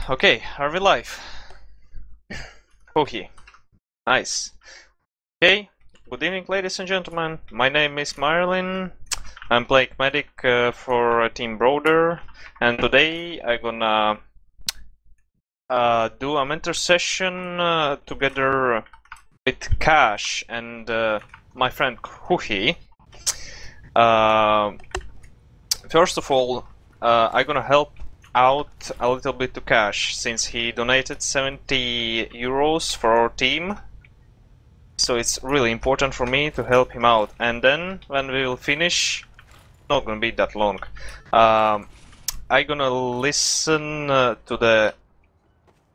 Okay, are we live? Okay, nice. Okay, good evening ladies and gentlemen. My name is Mirelin. I'm playing medic for Team Broder, and today I'm gonna do a mentor session together with Cash and my friend Huhy. First of all, I'm gonna help out a little bit to Cash, since he donated 70 euros for our team. So it's really important for me to help him out. And then when we will finish, not gonna be that long, I'm gonna listen to the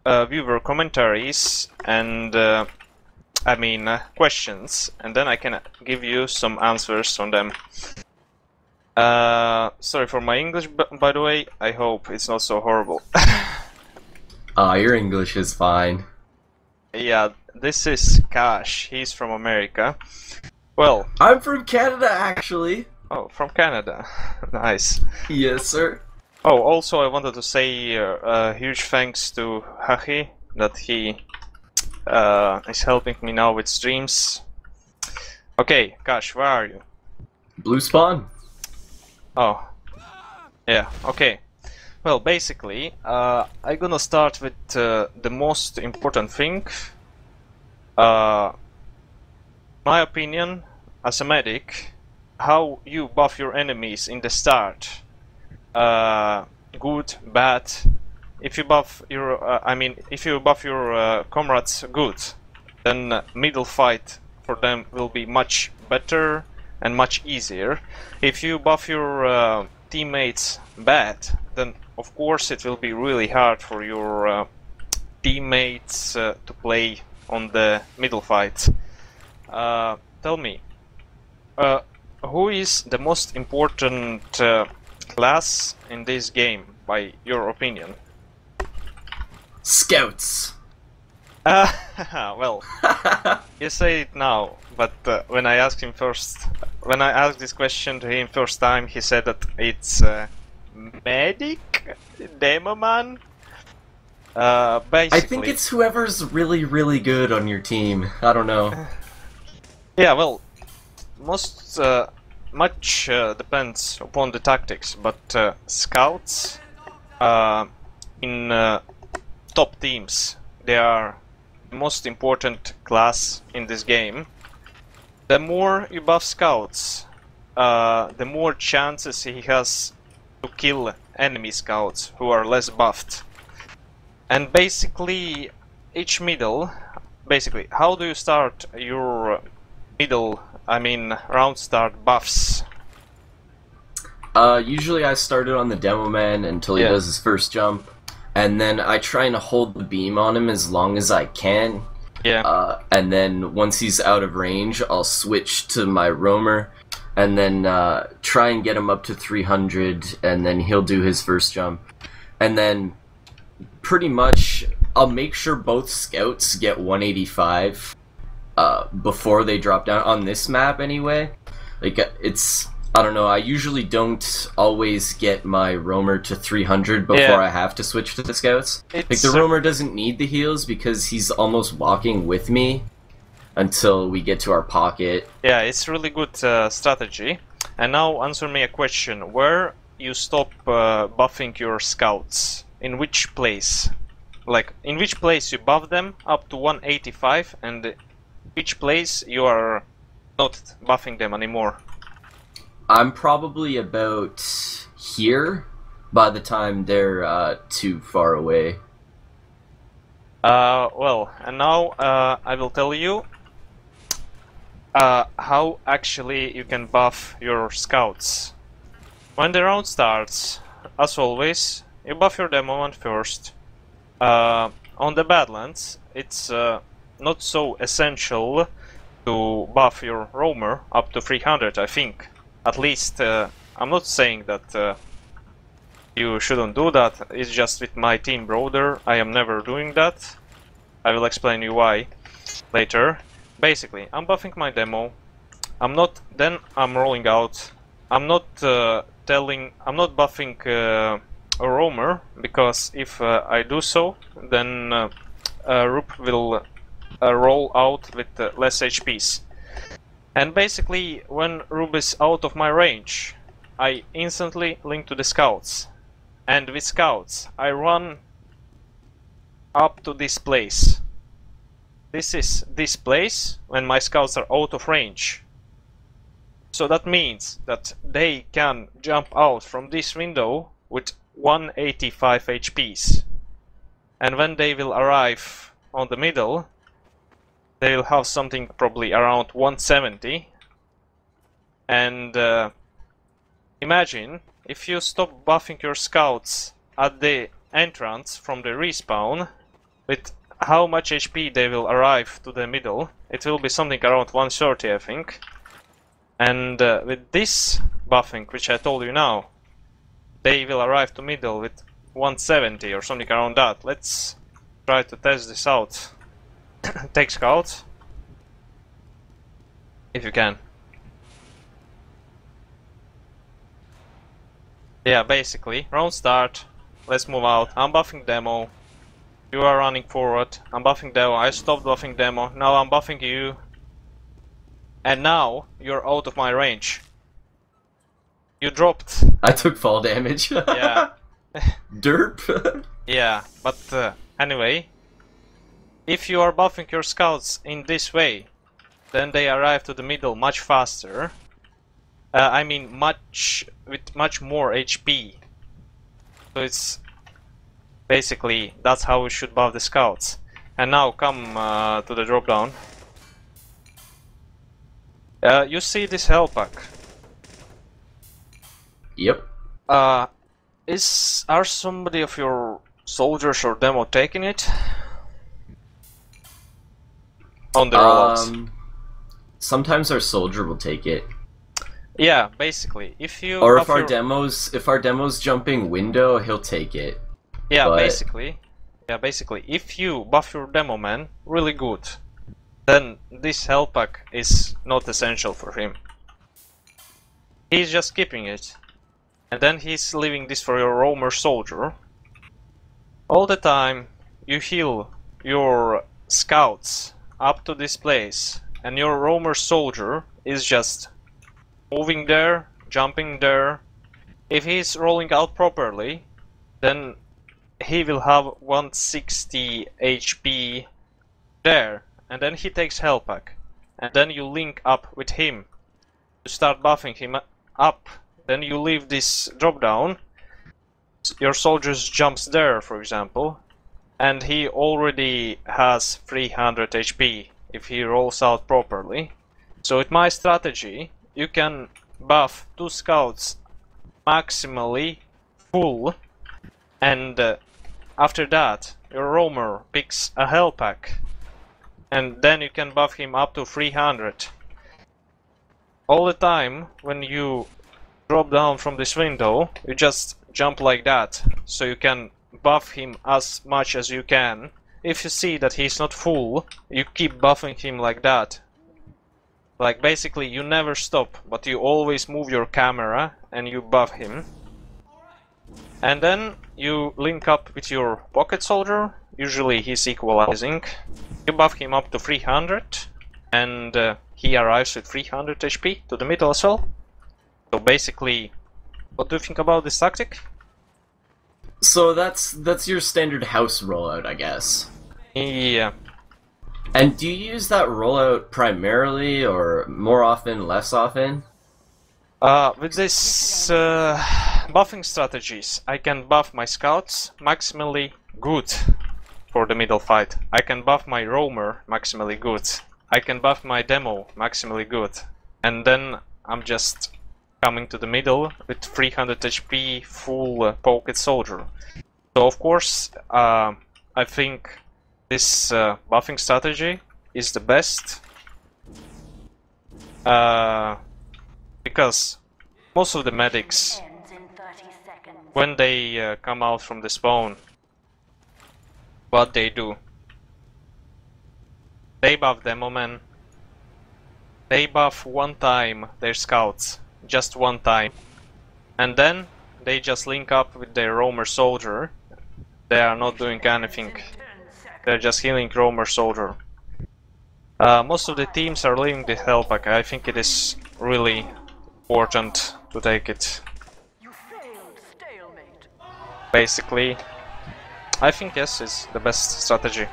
viewer commentaries and questions, and then I can give you some answers on them. Sorry for my English, by the way. I hope it's not so horrible. Your English is fine. Yeah, this is Cash. He's from America. Well, I'm from Canada, actually. Oh, from Canada. Nice. Yes, sir. Oh, also I wanted to say huge thanks to Hachi that he is helping me now with streams. Okay, Cash, where are you? Blue spawn. Oh, yeah, okay. Well, basically, I'm gonna start with the most important thing. My opinion, as a medic, how you buff your enemies in the start. Good, bad. If you buff your, if you buff your comrades good, then middle fight for them will be much better and much easier. If you buff your teammates bad, then of course it will be really hard for your teammates to play on the middle fight. Tell me, who is the most important class in this game, by your opinion? Scouts. Well, you say it now, but when I asked this question to him first time, he said that it's medic, demo man. Basically, I think it's whoever's really, really good on your team. I don't know. Yeah, well, much depends upon the tactics, but scouts in top teams, they are the most important class in this game. The more you buff scouts, the more chances he has to kill enemy scouts who are less buffed. And basically, each middle, how do you start your round start buffs? Usually I started on the demo man until he does his first jump, and then I try and hold the beam on him as long as I can. Yeah. And then once he's out of range, I'll switch to my roamer, and then try and get him up to 300, and then he'll do his first jump. And then pretty much I'll make sure both scouts get 185 before they drop down on this map anyway. Like, I don't know, I usually don't always get my roamer to 300 before I have to switch to the scouts. Like, the roamer doesn't need the heals because he's almost walking with me until we get to our pocket. Yeah, it's really good strategy. And now answer me a question. Where you stop buffing your scouts? In which place? Like, in which place you buff them up to 185, and which place you are not buffing them anymore? I'm probably about here by the time they're too far away. Well, and now I will tell you how actually you can buff your scouts. When the round starts, as always, you buff your demo one first. On the Badlands, it's not so essential to buff your roamer up to 300, I think. At least, I'm not saying that you shouldn't do that. It's just with my team Broder, I am never doing that. I will explain you why later. Basically, I'm buffing my demo. I'm rolling out. I'm not buffing a roamer, because if I do so, then Roop will roll out with less HPs. And basically, when Roop is out of my range, I instantly link to the scouts. And with scouts, I run up to this place. This is this place when my scouts are out of range. So that means that they can jump out from this window with 185 HPs. And when they will arrive on the middle, they will have something probably around 170. And imagine if you stop buffing your scouts at the entrance from the respawn, with how much HP they will arrive to the middle. It will be something around 130, I think. And with this buffing, which I told you now, they will arrive to middle with 170 or something around that. Let's try to test this out. Take scout, if you can. Yeah, basically, round start, let's move out. I'm buffing demo, you are running forward, I'm buffing demo, I stopped buffing demo, now I'm buffing you. And now you're out of my range. You dropped. I took fall damage. Yeah. Derp. Yeah, but anyway, if you are buffing your scouts in this way, then they arrive to the middle much faster. I mean, with much more HP. So it's basically that's how we should buff the scouts. And now come to the drop down. You see this health pack? Yep. Are somebody of your soldiers or demo taking it? On the rollouts. Sometimes our soldier will take it. Yeah, basically, if you or if our demo's jumping window, he'll take it. Yeah, but... basically, if you buff your demo man really good, then this health pack is not essential for him. He's just keeping it. And then he's leaving this for your roamer soldier. All the time you heal your scouts up to this place, and your roamer soldier is just moving there, jumping there. If he's rolling out properly, then he will have 160 HP there. And then he takes health pack, and then you link up with him to start buffing him up. Then you leave this drop down, your soldiers jumps there, for example, and he already has 300 HP if he rolls out properly. So with my strategy, you can buff 2 scouts maximally full, and after that your roamer picks a health pack. And then you can buff him up to 300. All the time, when you drop down from this window, you just jump like that. So you can buff him as much as you can. If you see that he's not full, you keep buffing him like that. Like basically you never stop, but you always move your camera and you buff him. And then you link up with your pocket soldier. Usually he's equalizing. You buff him up to 300, and he arrives with 300 HP to the middle as well. So basically, what do you think about this tactic? So that's your standard house rollout, I guess. Yeah. And do you use that rollout primarily, or more often, less often? With this buffing strategies, I can buff my scouts maximally good for the middle fight. I can buff my roamer maximally good. I can buff my demo maximally good. And then I'm just coming to the middle with 300 HP full pocket soldier. So of course, I think this buffing strategy is the best. Because most of the medics, when they come out from the spawn, what they do? They buff demo men. They buff one time their scouts, just one time, and then they just link up with their roamer soldier. They are not doing anything. They're just healing roamer soldier. Most of the teams are leaving the health pack. I think it is really important to take it. Basically, I think yes is the best strategy.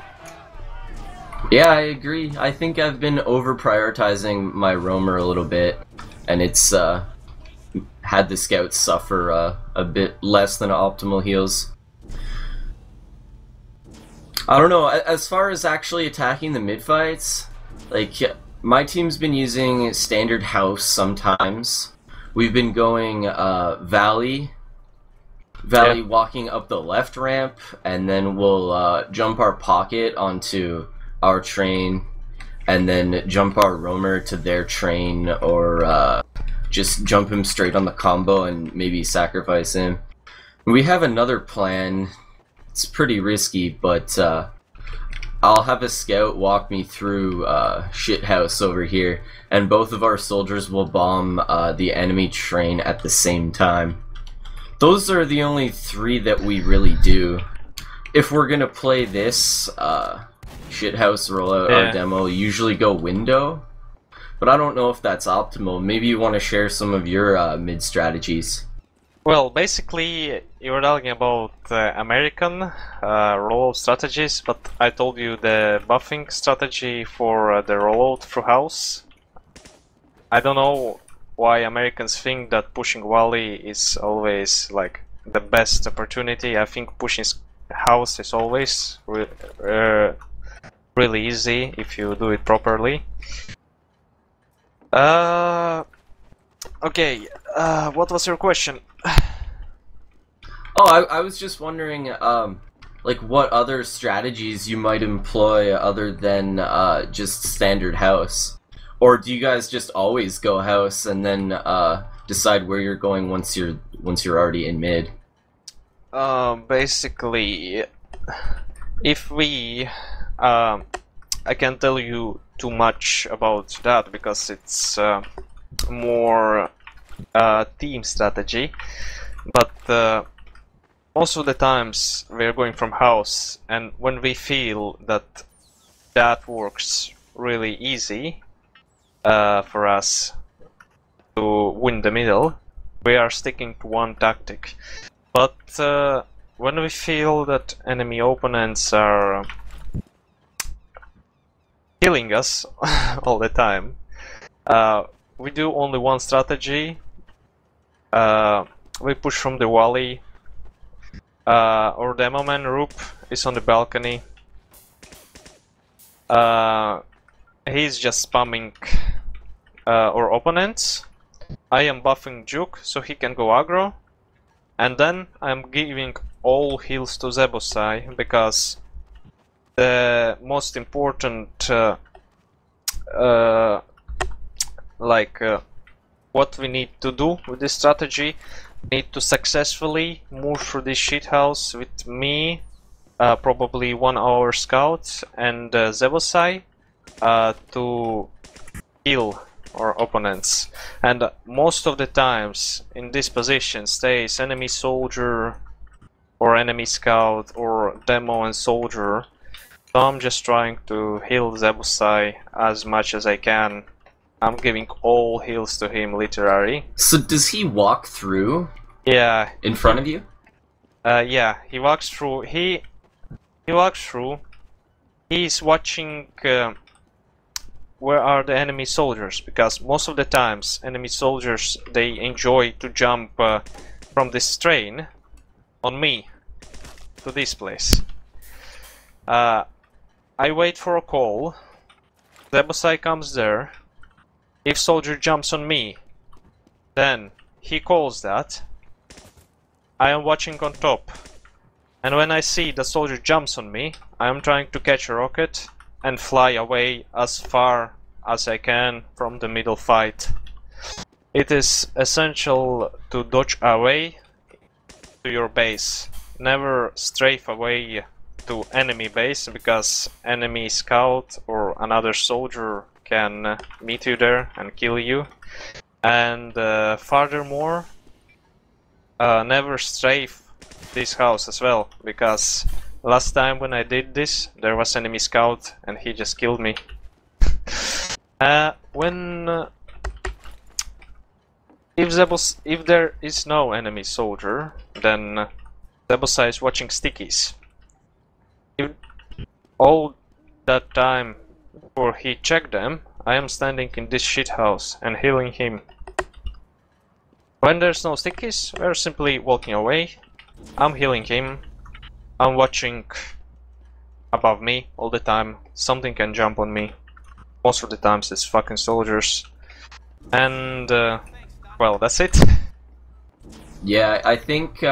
Yeah, I agree. I think I've been over prioritizing my roamer a little bit, and it's had the scouts suffer a bit less than optimal heals. I don't know, as far as actually attacking the mid-fights, like, my team's been using standard house sometimes. We've been going Valley Yeah. walking up the left ramp, and then we'll jump our pocket onto our train, and then jump our roamer to their train, or just jump him straight on the combo and maybe sacrifice him. We have another plan. It's pretty risky, but I'll have a scout walk me through shithouse over here, and both of our soldiers will bomb the enemy train at the same time. Those are the only 3 that we really do. If we're gonna play this shithouse rollout, our demo, usually go window, but I don't know if that's optimal. Maybe you want to share some of your mid strategies. Well, basically, you were talking about American rollout strategies, but I told you the buffing strategy for the rollout through house. I don't know why Americans think that pushing Wally is always like the best opportunity. I think pushing house is always really easy if you do it properly. Okay, what was your question? Oh, I was just wondering, like, what other strategies you might employ other than just standard house? Or do you guys just always go house and then decide where you're going once you're already in mid? Basically, if we, I can't tell you too much about that because it's more team strategy, but most of the times we're going from house, and when we feel that that works really easy for us to win the middle, we are sticking to one tactic. But when we feel that enemy opponents are killing us all the time, we do only one strategy. We push from the valley. Our demo man Roop is on the balcony. He's just spamming our opponents. I am buffing Juke so he can go aggro. And then I'm giving all heals to Zebosai because the most important what we need to do with this strategy, we need to successfully move through this shithouse with me, probably 1 hour scout, and Zebosai to kill our opponents. And most of the times in this position stays enemy soldier or enemy scout or demo and soldier. So I'm just trying to heal Zebosai as much as I can. I'm giving all heals to him, literally. So does he walk through? Yeah. In front of you? Yeah, he walks through. He walks through. He's watching where are the enemy soldiers, because most of the times enemy soldiers, they enjoy to jump from this train on me to this place. I wait for a call. Zebosai comes there. If soldier jumps on me, then he calls that. I am watching on top, and when I see the soldier jumps on me, I am trying to catch a rocket and fly away as far as I can from the middle fight. It is essential to dodge away to your base. Never strafe away to enemy base, because enemy scout or another soldier can meet you there and kill you. And furthermore, never strafe this house as well, because last time when I did this, there was enemy scout and he just killed me. If there is no enemy soldier, then Zebosai is watching stickies. If all that time before he checked them, I am standing in this shit house and healing him. When there's no stickies, we're simply walking away. I'm healing him. I'm watching above me all the time. Something can jump on me. Most of the times it's fucking soldiers. And well, that's it. Yeah, I think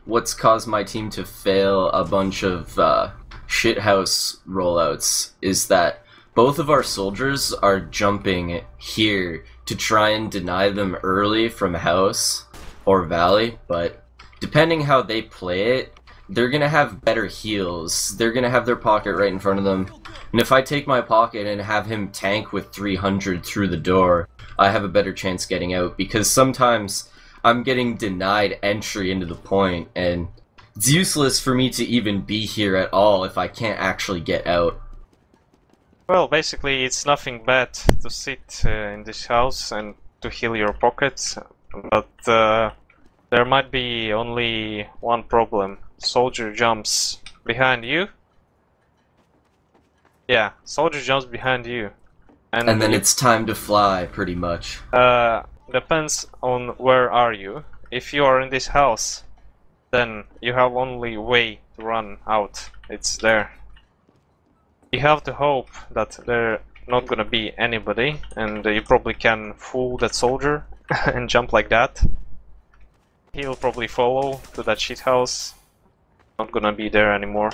what's caused my team to fail a bunch of shithouse rollouts is that both of our soldiers are jumping here to try and deny them early from house or valley, but depending how they play it, they're gonna have better heals. They're gonna have their pocket right in front of them. And if I take my pocket and have him tank with 300 through the door, I have a better chance getting out, because sometimes I'm getting denied entry into the point, and it's useless for me to even be here at all if I can't actually get out. Well, basically it's nothing bad to sit in this house and to heal your pockets, but there might be only one problem. Soldier jumps behind you. Yeah, soldier jumps behind you. And then it's time to fly, pretty much. Depends on where are you. If you are in this house, then you have only way to run out. It's there. You have to hope that there not gonna be anybody, and you probably can fool that soldier and jump like that. He'll probably follow to that shit house. Not gonna be there anymore.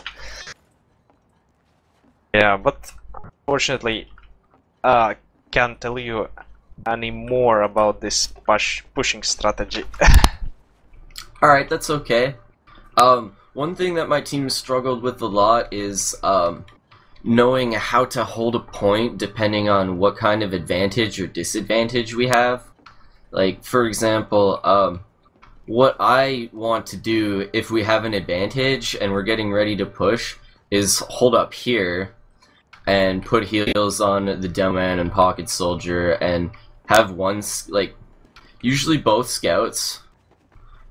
Yeah, but unfortunately, can't tell you any more about this pushing strategy. Alright, that's okay. One thing that my team struggled with a lot is knowing how to hold a point depending on what kind of advantage or disadvantage we have. Like, for example, what I want to do if we have an advantage and we're getting ready to push is hold up here and put heals on the Dellman and Pocket Soldier and have one, like, usually both scouts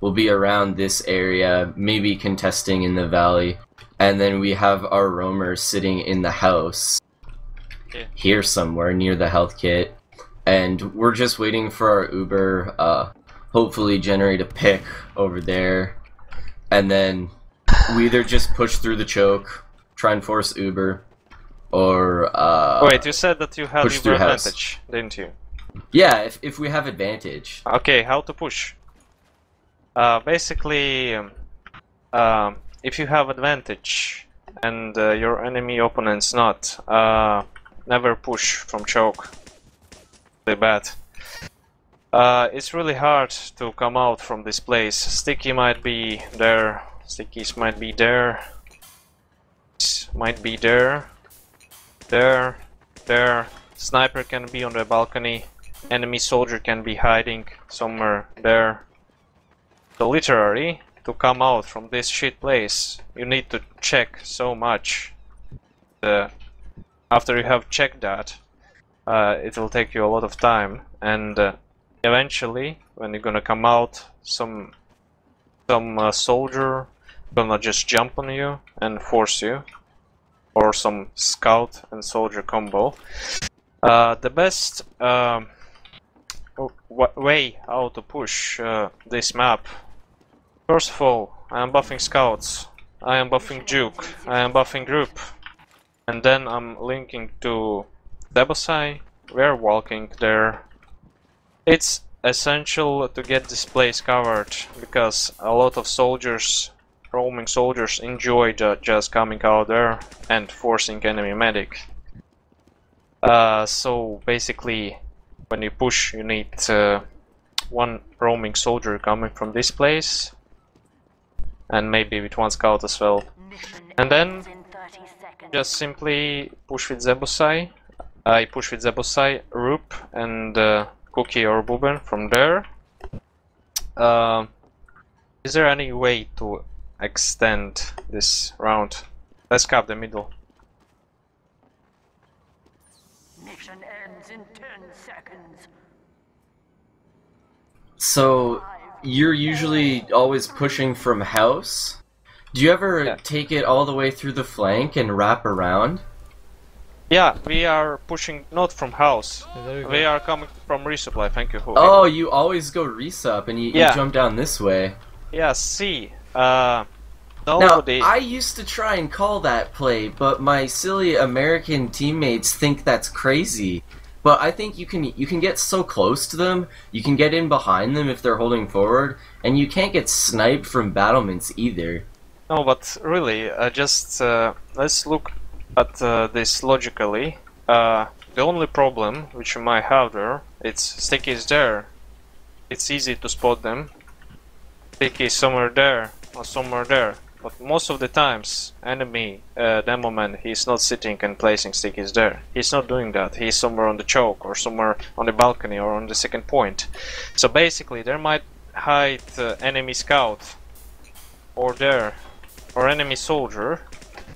will be around this area, maybe contesting in the valley, and then we have our roamer sitting in the house here somewhere near the health kit, and we're just waiting for our Uber, hopefully generate a pick over there, and then we either just push through the choke, try and force Uber, or wait, you said that you had Uber advantage, didn't you? Yeah, if we have advantage. Okay, how to push? Basically, if you have advantage and your enemy opponent's not, never push from choke. Really bad. It's really hard to come out from this place. Sticky might be there, stickies might be there, might be there, there. Sniper can be on the balcony. Enemy soldier can be hiding somewhere there. So literally, to come out from this shit place, you need to check so much. After you have checked that, it will take you a lot of time, and eventually, when you're gonna come out, some soldier gonna just jump on you and force you, or some scout and soldier combo. The best way how to push this map. First of all, I am buffing scouts, I am buffing juke, I am buffing group, and then I'm linking to Debosai. We're walking there. It's essential to get this place covered, because a lot of soldiers, roaming soldiers, enjoy just coming out there and forcing enemy medic. So basically, when you push, you need one roaming soldier coming from this place, and maybe with one scout as well. And then just simply push with Zebosai. I push with Zebosai, Roop, and Cookie or Buben from there. Is there any way to extend this round? Let's cap the middle. Mission ends in 10 seconds. So, you're usually always pushing from house? Do you ever take it all the way through the flank and wrap around? Yeah, we are pushing not from house. There We are coming from resupply, thank you. Oh, you always go resup and you jump down this way. Yeah, see. Now, Nobody... I used to try and call that play, but my silly American teammates think that's crazy. But I think you can get so close to them, you can get in behind them if they're holding forward, and you can't get sniped from battlements either. No, but really, just let's look at this logically. The only problem which you might have there, it's sticky is there. It's easy to spot them. Sticky is somewhere there or somewhere there. But most of the times, enemy demo man, he's not sitting and placing stickies there. He's not doing that. He's somewhere on the choke or somewhere on the balcony or on the second point. So basically, there might hide enemy scout or there or enemy soldier,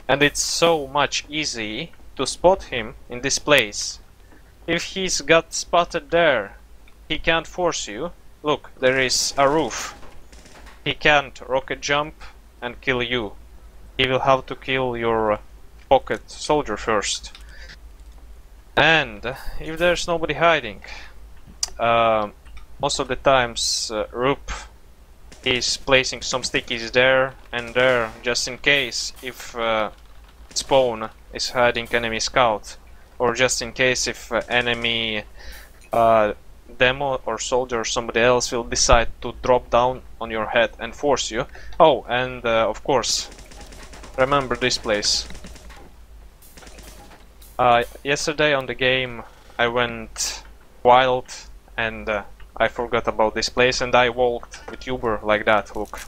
and it's so much easy to spot him in this place. If he's got spotted there, he can't force you. Look, there is a roof. He can't rocket jump and kill you. He will have to kill your pocket soldier first. And if there's nobody hiding, most of the times Roop is placing some stickies there and there, just in case if spawn is hiding enemy scout, or just in case if enemy demo or soldier or somebody else will decide to drop down on your head and force you. Oh, and of course, remember this place. Yesterday on the game I went wild and I forgot about this place and I walked with Uber like that, look.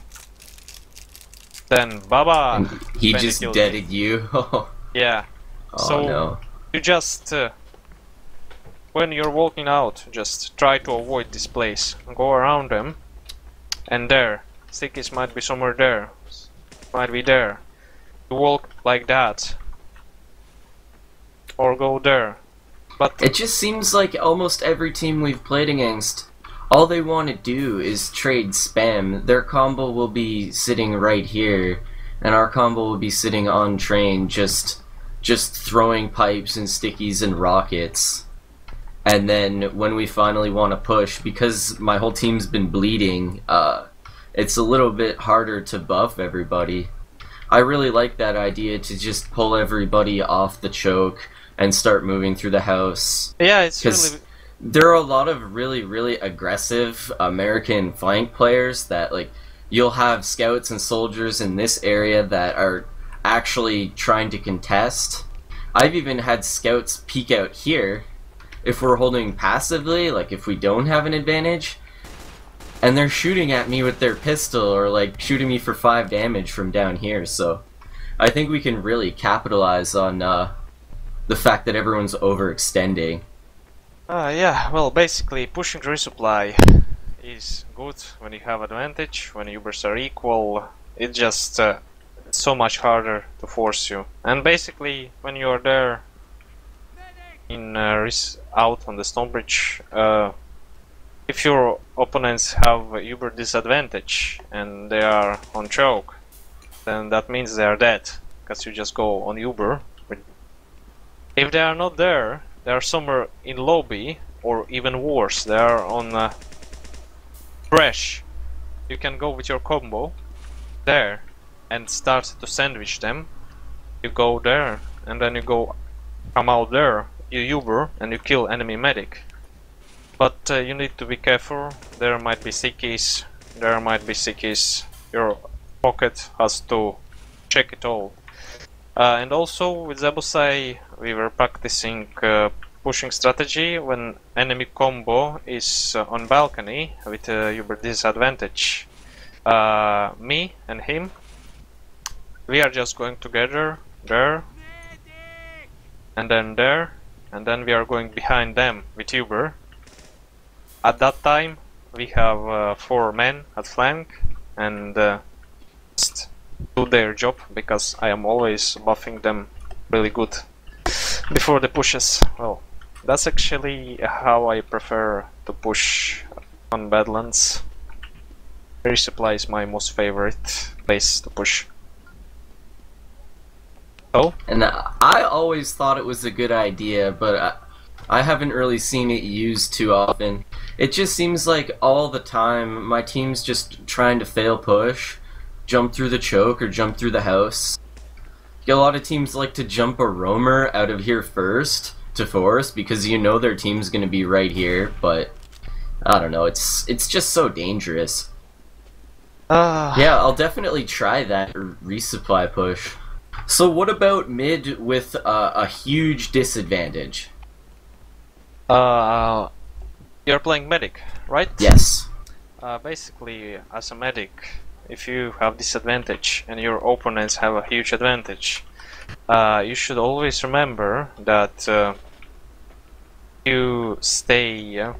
Then Baba! And he just deaded you? Yeah. Oh so no. you just when you're walking out, just try to avoid this place. Go around them, and there. Stickies might be somewhere there. Might be there. You walk like that. Or go there. But it just seems like almost every team we've played against, all they want to do is trade spam. Their combo will be sitting right here, and our combo will be sitting on train, just throwing pipes and stickies and rockets. And then when we finally want to push, because my whole team's been bleeding, it's a little bit harder to buff everybody. I really like that idea to just pull everybody off the choke and start moving through the house. yeah, it's really... There are a lot of really aggressive American flank players that, like, you'll have scouts and soldiers in this area that are actually trying to contest. I've even had scouts peek out here if we're holding passively, like if we don't have an advantage, and they're shooting at me with their pistol or like shooting me for 5 damage from down here. So I think we can really capitalize on the fact that everyone's overextending. Yeah, well, basically pushing resupply is good when you have advantage. When Ubers are equal, it just it's so much harder to force you. And basically when you're there in out on the stone bridge, if your opponents have Uber disadvantage and they are on choke, then that means they are dead, because you just go on Uber. If they are not there, they are somewhere in lobby, or even worse, they are on fresh. You can go with your combo there and start to sandwich them. You go there and then you come out there, you Uber and you kill enemy medic. But you need to be careful. There might be sickies, there might be sickies. Your pocket has to check it all. And also with Zebusai we were practicing pushing strategy when enemy combo is on balcony with Uber disadvantage. Me and him, we are just going together there and then there, and then we are going behind them with Uber. At that time we have 4 men at flank, and just do their job, because I am always buffing them really good before the pushes. Well, that's actually how I prefer to push on Badlands. Resupply is my most favorite place to push. Oh? And I always thought it was a good idea, but I haven't really seen it used too often. It just seems like all the time my team's just trying to fail push, jump through the choke or jump through the house. A lot of teams like to jump a roamer out of here first to force because you know their team's gonna be right here, but I don't know, it's just so dangerous. Yeah, I'll definitely try that resupply push. So what about mid with a huge disadvantage? You're playing medic, right? Yes. Basically, as a medic, if you have disadvantage and your opponents have a huge advantage, you should always remember that you stay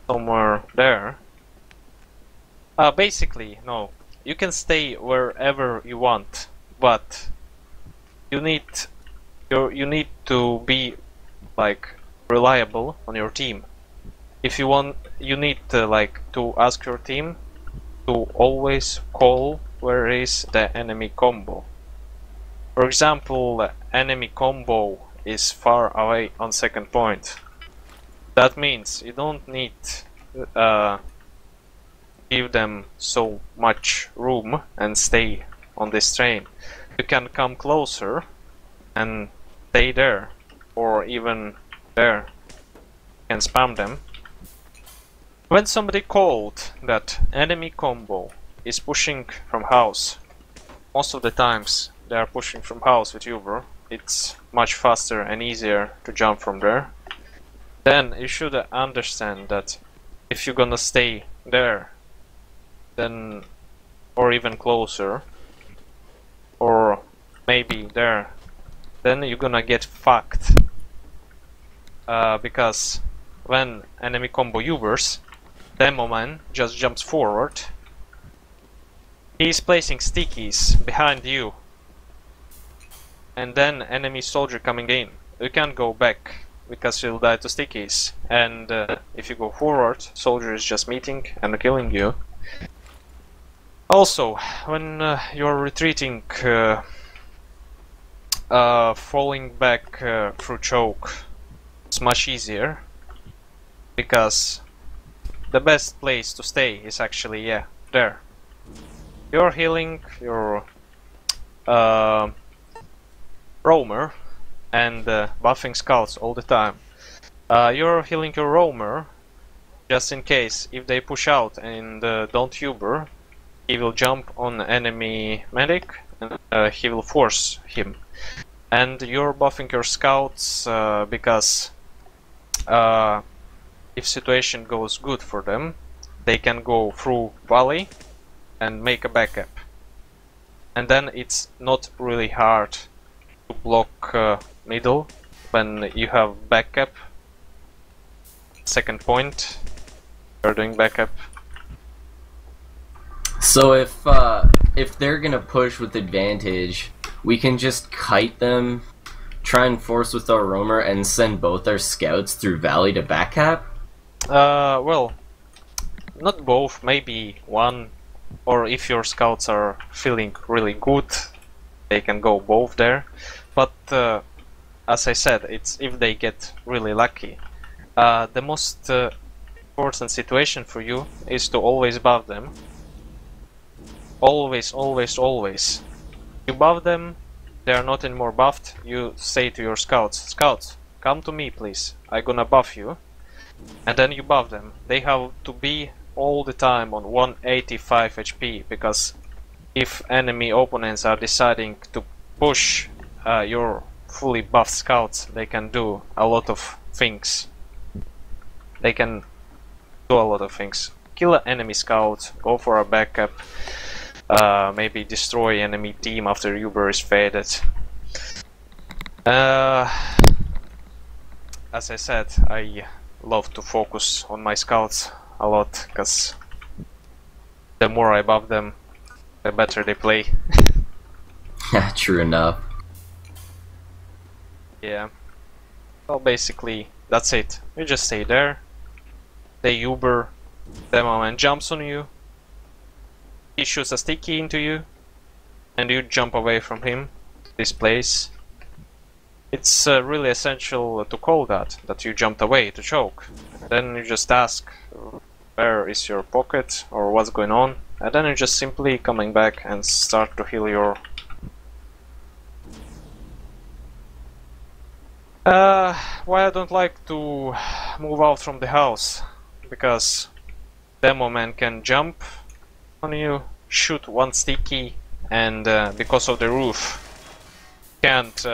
somewhere there. Basically, no. You can stay wherever you want, but you need to be like reliable on your team. If you want, you need to ask your team to always call where is the enemy combo. For example, enemy combo is far away on second point. That means you don't need give them so much room and stay on this train. You can come closer and stay there, or even there. You can spam them. When somebody called that enemy combo is pushing from house, most of the times they are pushing from house with Uber. It's much faster and easier to jump from there. Then you should understand that if you're gonna stay there, then, or even closer, or maybe there, then you're gonna get fucked. Because when enemy combo Ubers, Demo man just jumps forward. He's placing stickies behind you, and then enemy soldier coming in. You can't go back because you'll die to stickies, and if you go forward, soldier is just meeting and killing you. Also, when you're retreating, falling back through choke, it's much easier, because the best place to stay is actually, yeah, there. You're healing your roamer and buffing scouts all the time. You're healing your roamer just in case if they push out and don't Uber, he will jump on enemy medic and he will force him. And you're buffing your scouts because if situation goes good for them, they can go through valley and make a backup. And then it's not really hard to block middle when you have backup. Second point, you're doing backup. So if they're gonna push with advantage, we can just kite them, try and force with our roamer, and send both our scouts through valley to backup? Well, not both, maybe one, or if your scouts are feeling really good, they can go both there. But as I said, it's if they get really lucky. The most important situation for you is to always buff them. Always, always, always. You buff them, they are not anymore buffed, you say to your scouts, "Scouts, come to me please, I'm gonna buff you." And then you buff them. They have to be all the time on 185 HP, because if enemy opponents are deciding to push your fully buffed scouts, they can do a lot of things. They can do a lot of things. Kill an enemy scout, go for a backup, maybe destroy enemy team after Uber is faded. As I said, I love to focus on my scouts a lot, because The more I buff them, the better they play. Yeah, true enough. Yeah. Well, basically, that's it. You just stay there. They Uber. The moment jumps on you. He shoots a sticky into you. And you jump away from him. This place. It's really essential to call that you jumped away to choke. Then you just ask where is your pocket or what's going on, and then you just simply coming back and start to heal your... Why I don't like to move out from the house? Because demo man can jump on you, shoot one sticky, and because of the roof can't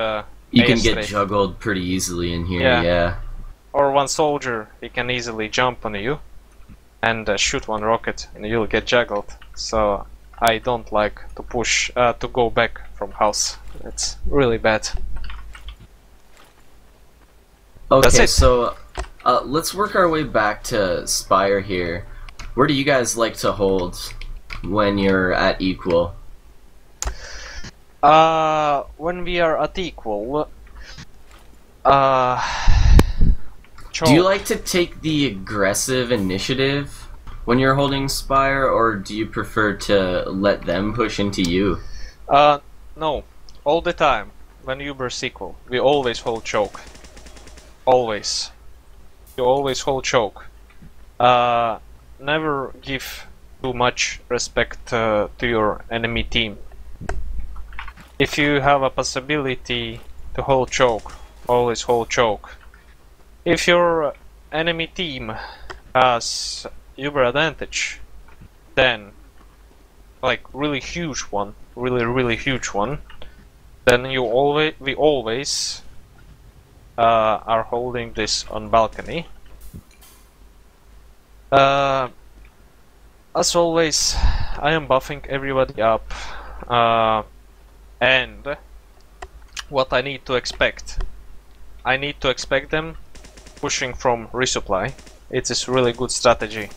you can get straight. juggled pretty easily in here, yeah. Or one soldier, he can easily jump on you and shoot one rocket and you'll get juggled. So I don't like to push, to go back from house. It's really bad. Okay, so let's work our way back to Spire here. Where do you guys like to hold when you're at equal? When we are at equal, do you like to take the aggressive initiative when you're holding Spire, or do you prefer to let them push into you? No. All the time, when Uber's equal, we always hold choke. Always. You always hold choke. Never give too much respect to your enemy team. If you have a possibility to hold choke, always hold choke. If your enemy team has Uber advantage, then like really huge one, really huge one, then we always are holding this on balcony. As always, I am buffing everybody up. And what I need to expect? I need to expect them pushing from resupply. It is really good strategy.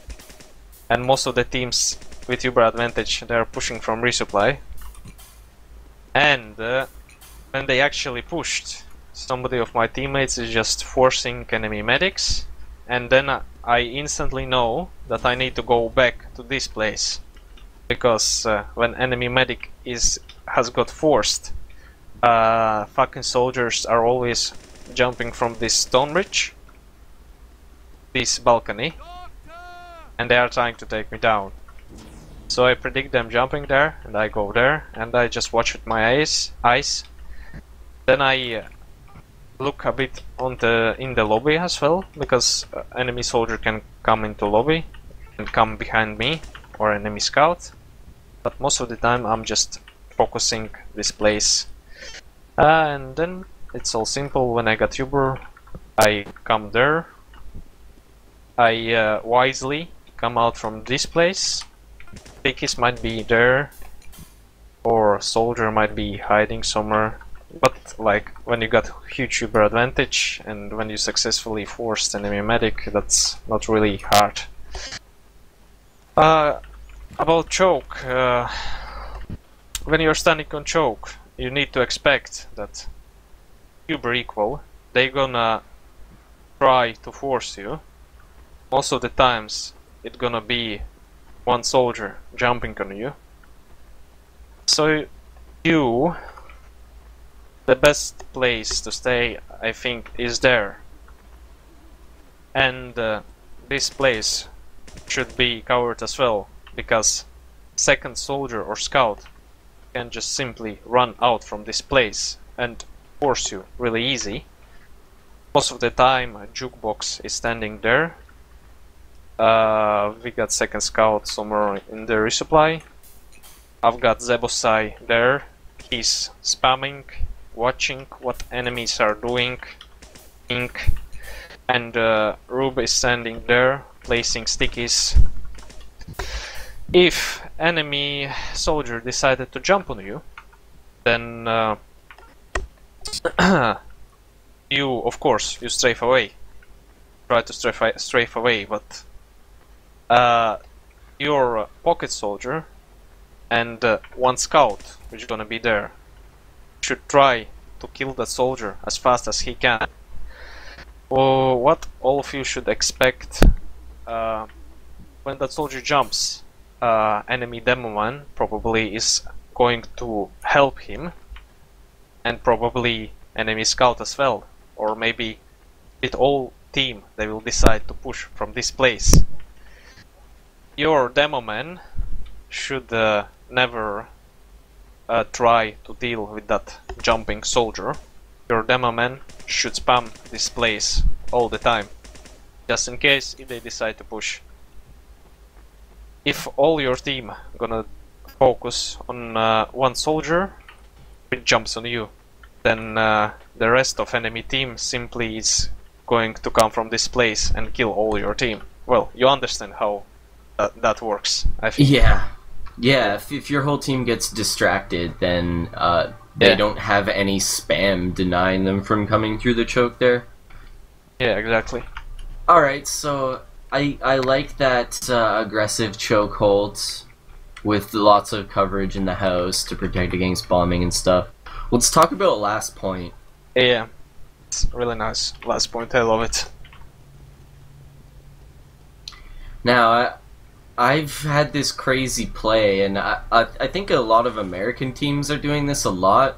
And most of the teams with Uber advantage, they are pushing from resupply. And when they actually pushed, somebody of my teammates is just forcing enemy medics. And then I instantly know that I need to go back to this place. Because when enemy medic has got forced, fucking soldiers are always jumping from this stone bridge, this balcony, and they are trying to take me down. So I predict them jumping there, and I go there, and I just watch with my eyes. Then I look a bit in the lobby as well, because enemy soldier can come into lobby and come behind me, or enemy scout. But most of the time I'm just focusing this place. And then it's all simple. When I got Uber, I come there. I wisely come out from this place. Pickies might be there, or soldier might be hiding somewhere. But like when you got huge Uber advantage and when you successfully forced enemy medic, that's not really hard. About choke, when you're standing on choke, you need to expect that Uber equal, they gonna try to force you. Most of the times it's gonna be one soldier jumping on you. So the best place to stay, I think, is there. And this place should be covered as well, because second soldier or scout can just simply run out from this place and force you really easy. Most of the time a jukebox is standing there. We got second scout somewhere in the resupply. I've got Zebosai there. He's spamming, watching what enemies are doing. And Rube is standing there, placing stickies. If enemy soldier decided to jump on you, then you, of course, you strafe away. Try to strafe away, but your pocket soldier and one scout, which is gonna be there, should try to kill that soldier as fast as he can. What all of you should expect when that soldier jumps, enemy demoman probably is going to help him, and probably enemy scout as well, or maybe with all team they will decide to push from this place. Your demoman should never try to deal with that jumping soldier. Your demoman should spam this place all the time, just in case if they decide to push. If all your team gonna focus on one soldier, it jumps on you, then the rest of enemy team simply is going to come from this place and kill all your team. Well, you understand how that works, I think. Yeah, if your whole team gets distracted, then they don't have any spam denying them from coming through the choke there. Yeah, exactly. Alright, so I like that aggressive chokehold with lots of coverage in the house to protect against bombing and stuff. Let's talk about last point. Yeah, it's really nice. Last point, I love it. Now, I've had this crazy play, and I think a lot of American teams are doing this a lot.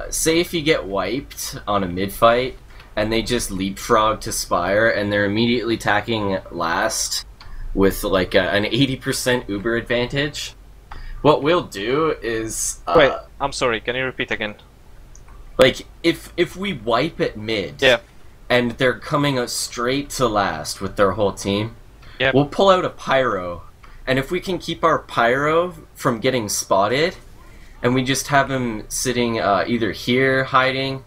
Say if you get wiped on a mid-fight, and they just leapfrog to Spire, and they're immediately attacking last with like an 80% Uber advantage. What we'll do is... Wait, I'm sorry, can you repeat again? Like, if we wipe at mid, yeah, and they're coming up straight to last with their whole team, yep, we'll pull out a pyro, and if we can keep our pyro from getting spotted, and we just have him sitting either here hiding,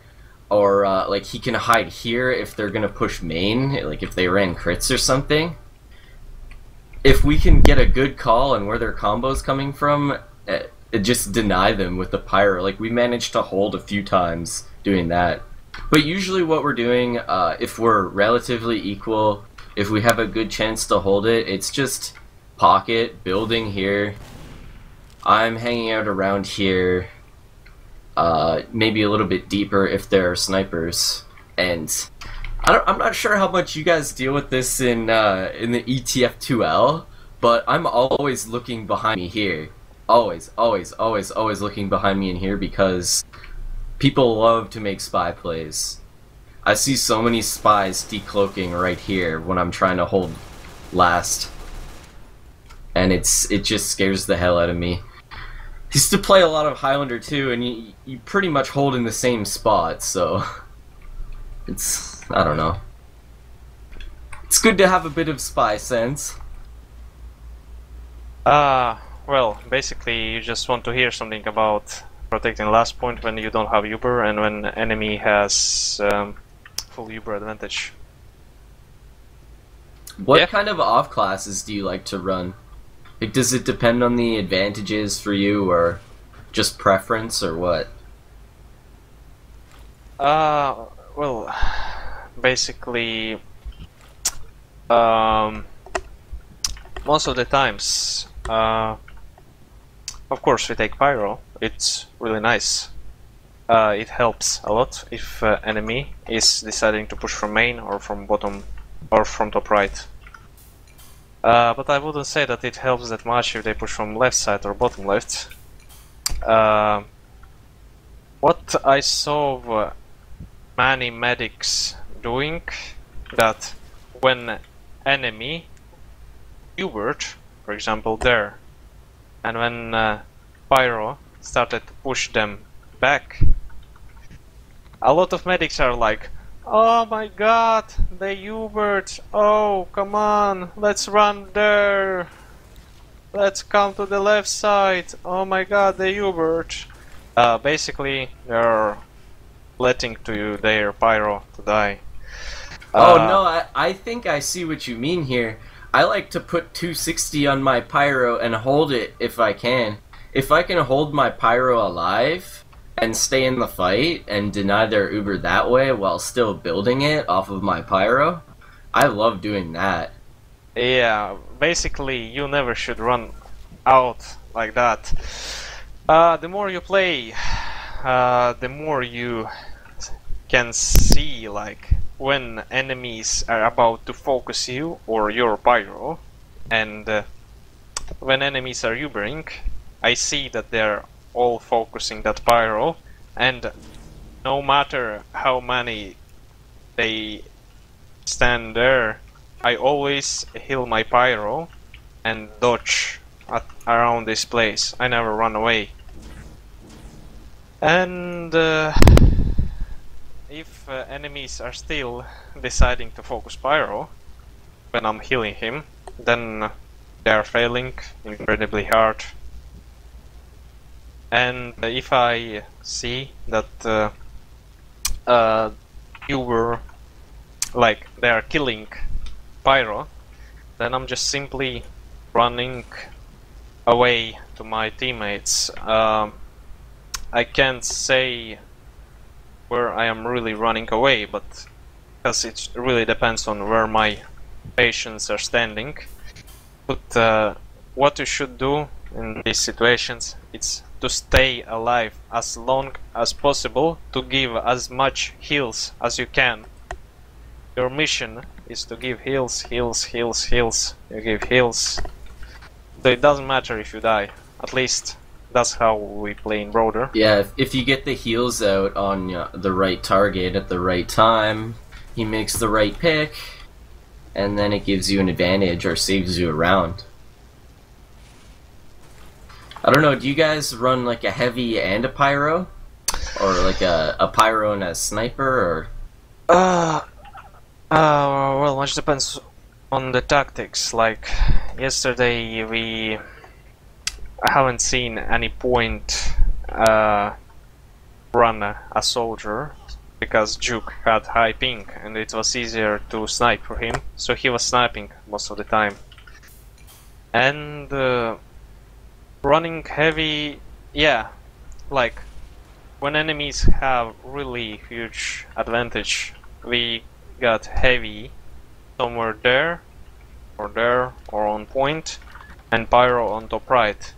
or like he can hide here if they're gonna push main, like if they ran crits or something. If we can get a good call on where their combo's coming from, just deny them with the pyro. Like we managed to hold a few times doing that. But usually what we're doing, if we're relatively equal, if we have a good chance to hold it, it's just pocket, building here. I'm hanging out around here, maybe a little bit deeper if there are snipers. And I'm not sure how much you guys deal with this in the ETF2L, but I'm always looking behind me here. Always looking behind me in here because people love to make spy plays. I see so many spies decloaking right here when I'm trying to hold last. And it just scares the hell out of me. I used to play a lot of Highlander 2, and you pretty much hold in the same spot, so it's, I don't know. It's good to have a bit of spy sense. Well, basically you just want to hear something about protecting last point when you don't have Uber and when enemy has full Uber advantage. What kind of off classes do you like to run? Like, does it depend on the advantages for you, or just preference, or what? Well, basically, most of the times, of course we take Pyro. It's really nice. It helps a lot if enemy is deciding to push from main or from bottom or from top right. But I wouldn't say that it helps that much if they push from left side or bottom left. What I saw many medics doing, that when enemy Ubered, for example there, and when Pyro started to push them back, a lot of medics are like, oh my god, they Ubered, oh come on, let's run there, let's come to the left side, oh my god, they Ubered. Basically they're letting to their Pyro to die. Oh no, I think I see what you mean here. I like to put 260 on my Pyro and hold it if I can. If I can hold my Pyro alive and stay in the fight and deny their Uber that way while still building it off of my Pyro, I love doing that. Yeah, basically you never should run out like that. The more you play, the more you can see like when enemies are about to focus you or your pyro, and when enemies are ubering, I see that they're all focusing that pyro, and no matter how many they stand there, I always heal my pyro and dodge around this place. I never run away. And if enemies are still deciding to focus pyro when I'm healing him, then they are failing incredibly hard. And if I see that you were like they are killing pyro, then I'm just simply running away to my teammates. I can't say where I am really running away, but because it really depends on where my patients are standing. But what you should do in these situations is to stay alive as long as possible, to give as much heals as you can. Your mission is to give heals, heals, heals, heals. You give heals. So it doesn't matter if you die. At least that's how we play in Broder. Yeah, if you get the heals out on the right target at the right time, he makes the right pick, and then it gives you an advantage or saves you a round. I don't know, do you guys run like a heavy and a pyro? Or like a pyro and a sniper, or? Well, much depends on the tactics. Like, yesterday I haven't seen any point run a soldier, because Juke had high ping and it was easier to snipe for him, so he was sniping most of the time. And running heavy, yeah, like when enemies have really huge advantage, we got heavy somewhere there or on point, and pyro on top right.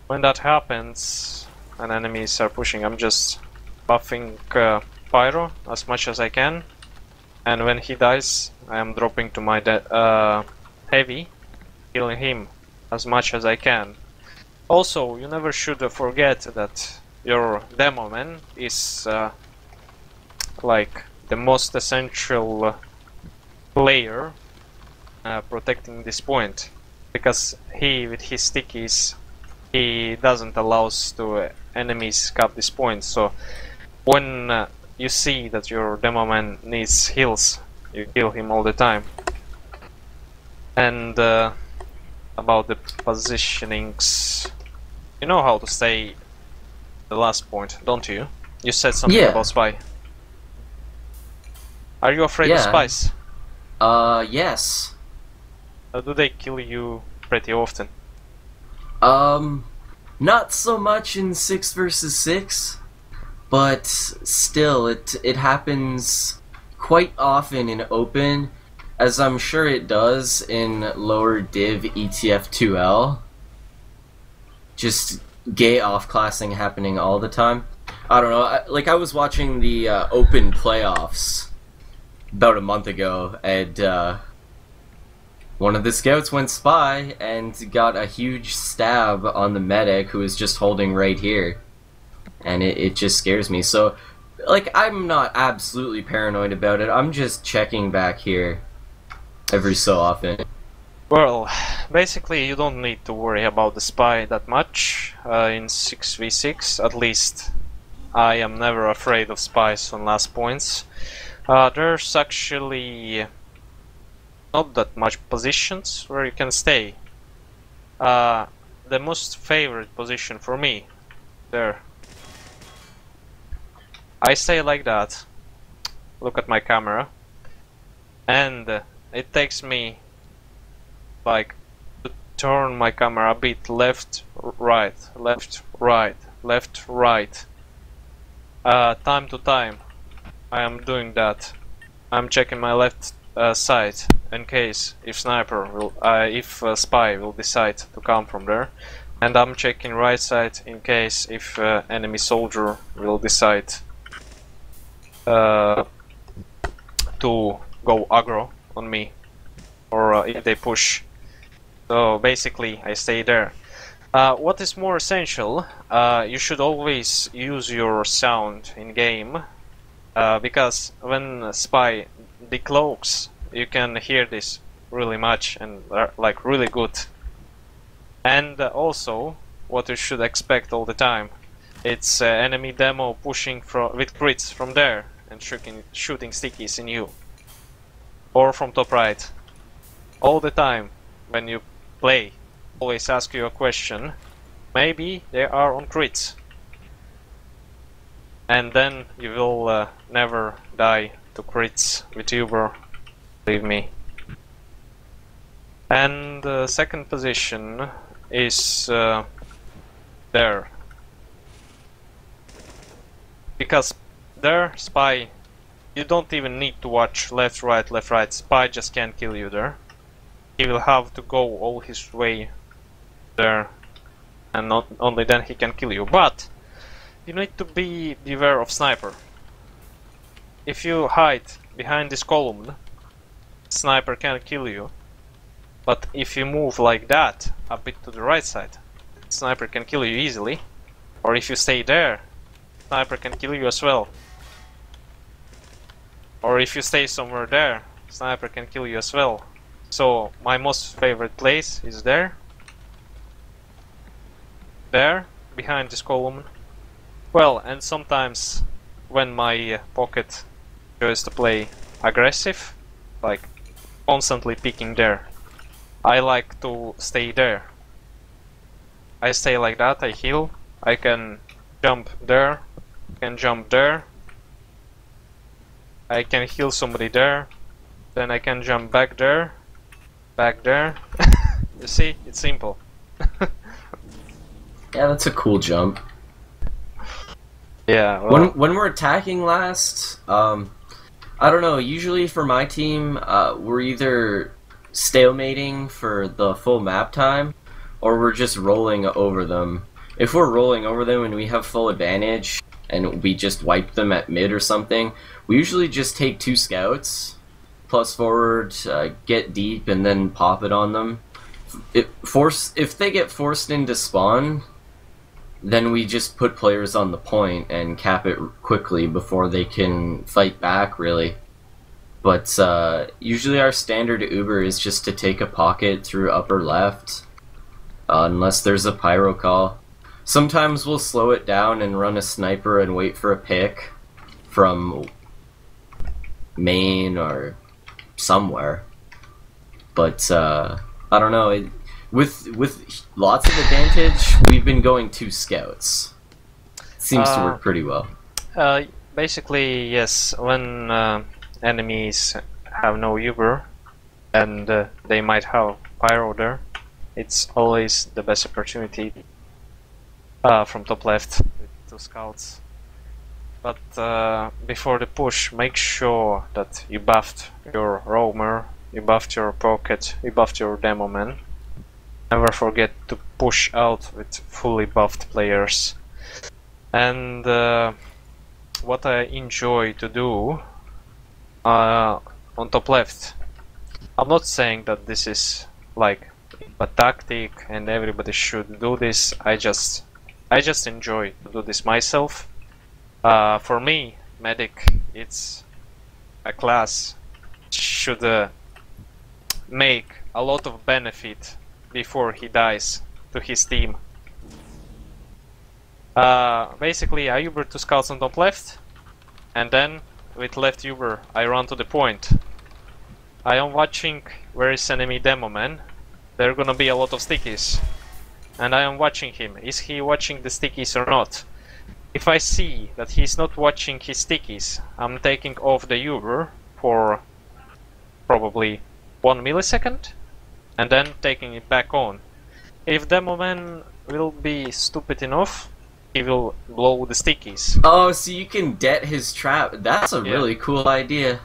When that happens and enemies are pushing, I'm just buffing pyro as much as I can, and when he dies I am dropping to my heavy, healing him as much as I can. Also, you never should forget that your demo man is like the most essential player protecting this point, because he, with his stickies, he doesn't allow to enemies cap this point. So when you see that your demo man needs heals, you kill him all the time. And about the positionings, you know how to stay the last point, don't you? You said something about spy. Are you afraid of spies? Yes. Do they kill you pretty often? Not so much in 6 versus 6, but still, it happens quite often in open, as I'm sure it does in lower div ETF2L. Just gay off-classing happening all the time. I don't know, I was watching the open playoffs about a month ago, and one of the scouts went spy and got a huge stab on the medic who was just holding right here. And it just scares me. So, like, I'm not absolutely paranoid about it. I'm just checking back here every so often. Well, basically you don't need to worry about the spy that much in 6v6. At least I am never afraid of spies on last points. There's actually not that much positions where you can stay. The most favorite position for me, there. I stay like that, look at my camera, and it takes me like to turn my camera a bit left, right, left, right, left, right. Time to time I am doing that. I'm checking my left side in case if sniper will, if spy will decide to come from there, and I'm checking right side in case if enemy soldier will decide to go aggro on me, or if they push. So basically, I stay there. What is more essential? You should always use your sound in game. Because when spy decloaks, you can hear this really much and like really good. And also, what you should expect all the time, it's enemy demo pushing with crits from there and shooting stickies in you, or from top right. All the time when you play, always ask you a question. Maybe they are on crits. And then you will never die to crits with Uber, believe me. And the second position is there. Because there, spy, you don't even need to watch left, right. Spy just can't kill you there. He will have to go all his way there, and not only then he can kill you. But you need to be beware of sniper. If you hide behind this column, sniper can kill you. But if you move like that, a bit to the right side, sniper can kill you easily. Or if you stay there, sniper can kill you as well. Or if you stay somewhere there, sniper can kill you as well. So my most favorite place is there. There, behind this column. Well, and sometimes when my pocket goes to play aggressive, like constantly picking there, I like to stay there. I stay like that, I heal, I can jump there, can jump there, I can heal somebody there, then I can jump back there, You see, it's simple. Yeah, that's a cool jump. Yeah, well, when we're attacking last, I don't know, usually for my team, we're either stalemating for the full map time, or we're just rolling over them. If we're rolling over them and we have full advantage, and we just wipe them at mid or something, we usually just take 2 scouts, plus forward, get deep, and then pop it on them. If they get forced into spawn, then we just put players on the point and cap it quickly before they can fight back, really. But usually our standard Uber is just to take a pocket through upper left, unless there's a pyro call. Sometimes we'll slow it down and run a sniper and wait for a pick from main or somewhere. But I don't know. With lots of advantage, we've been going 2 scouts. Seems to work pretty well. Basically, yes. When enemies have no Uber and they might have pyro there, it's always the best opportunity from top left with 2 scouts. But before the push, make sure that you buffed your roamer, you buffed your pocket, you buffed your demo man. Never forget to push out with fully buffed players. And what I enjoy to do on top left, I'm not saying that this is like a tactic and everybody should do this. I just enjoy to do this myself. For me, medic, it's a class should make a lot of benefit before he dies to his team. Basically, I Uber 2 scouts on top left, and then with left Uber I run to the point. I am watching where is enemy demo man. There are gonna be a lot of stickies, and I am watching him. Is he watching the stickies or not? If I see that he's not watching his stickies, I'm taking off the Uber for probably 1 millisecond, and then taking it back on. If demo man will be stupid enough, he will blow the stickies. Oh, so you can det his trap. That's a really cool idea.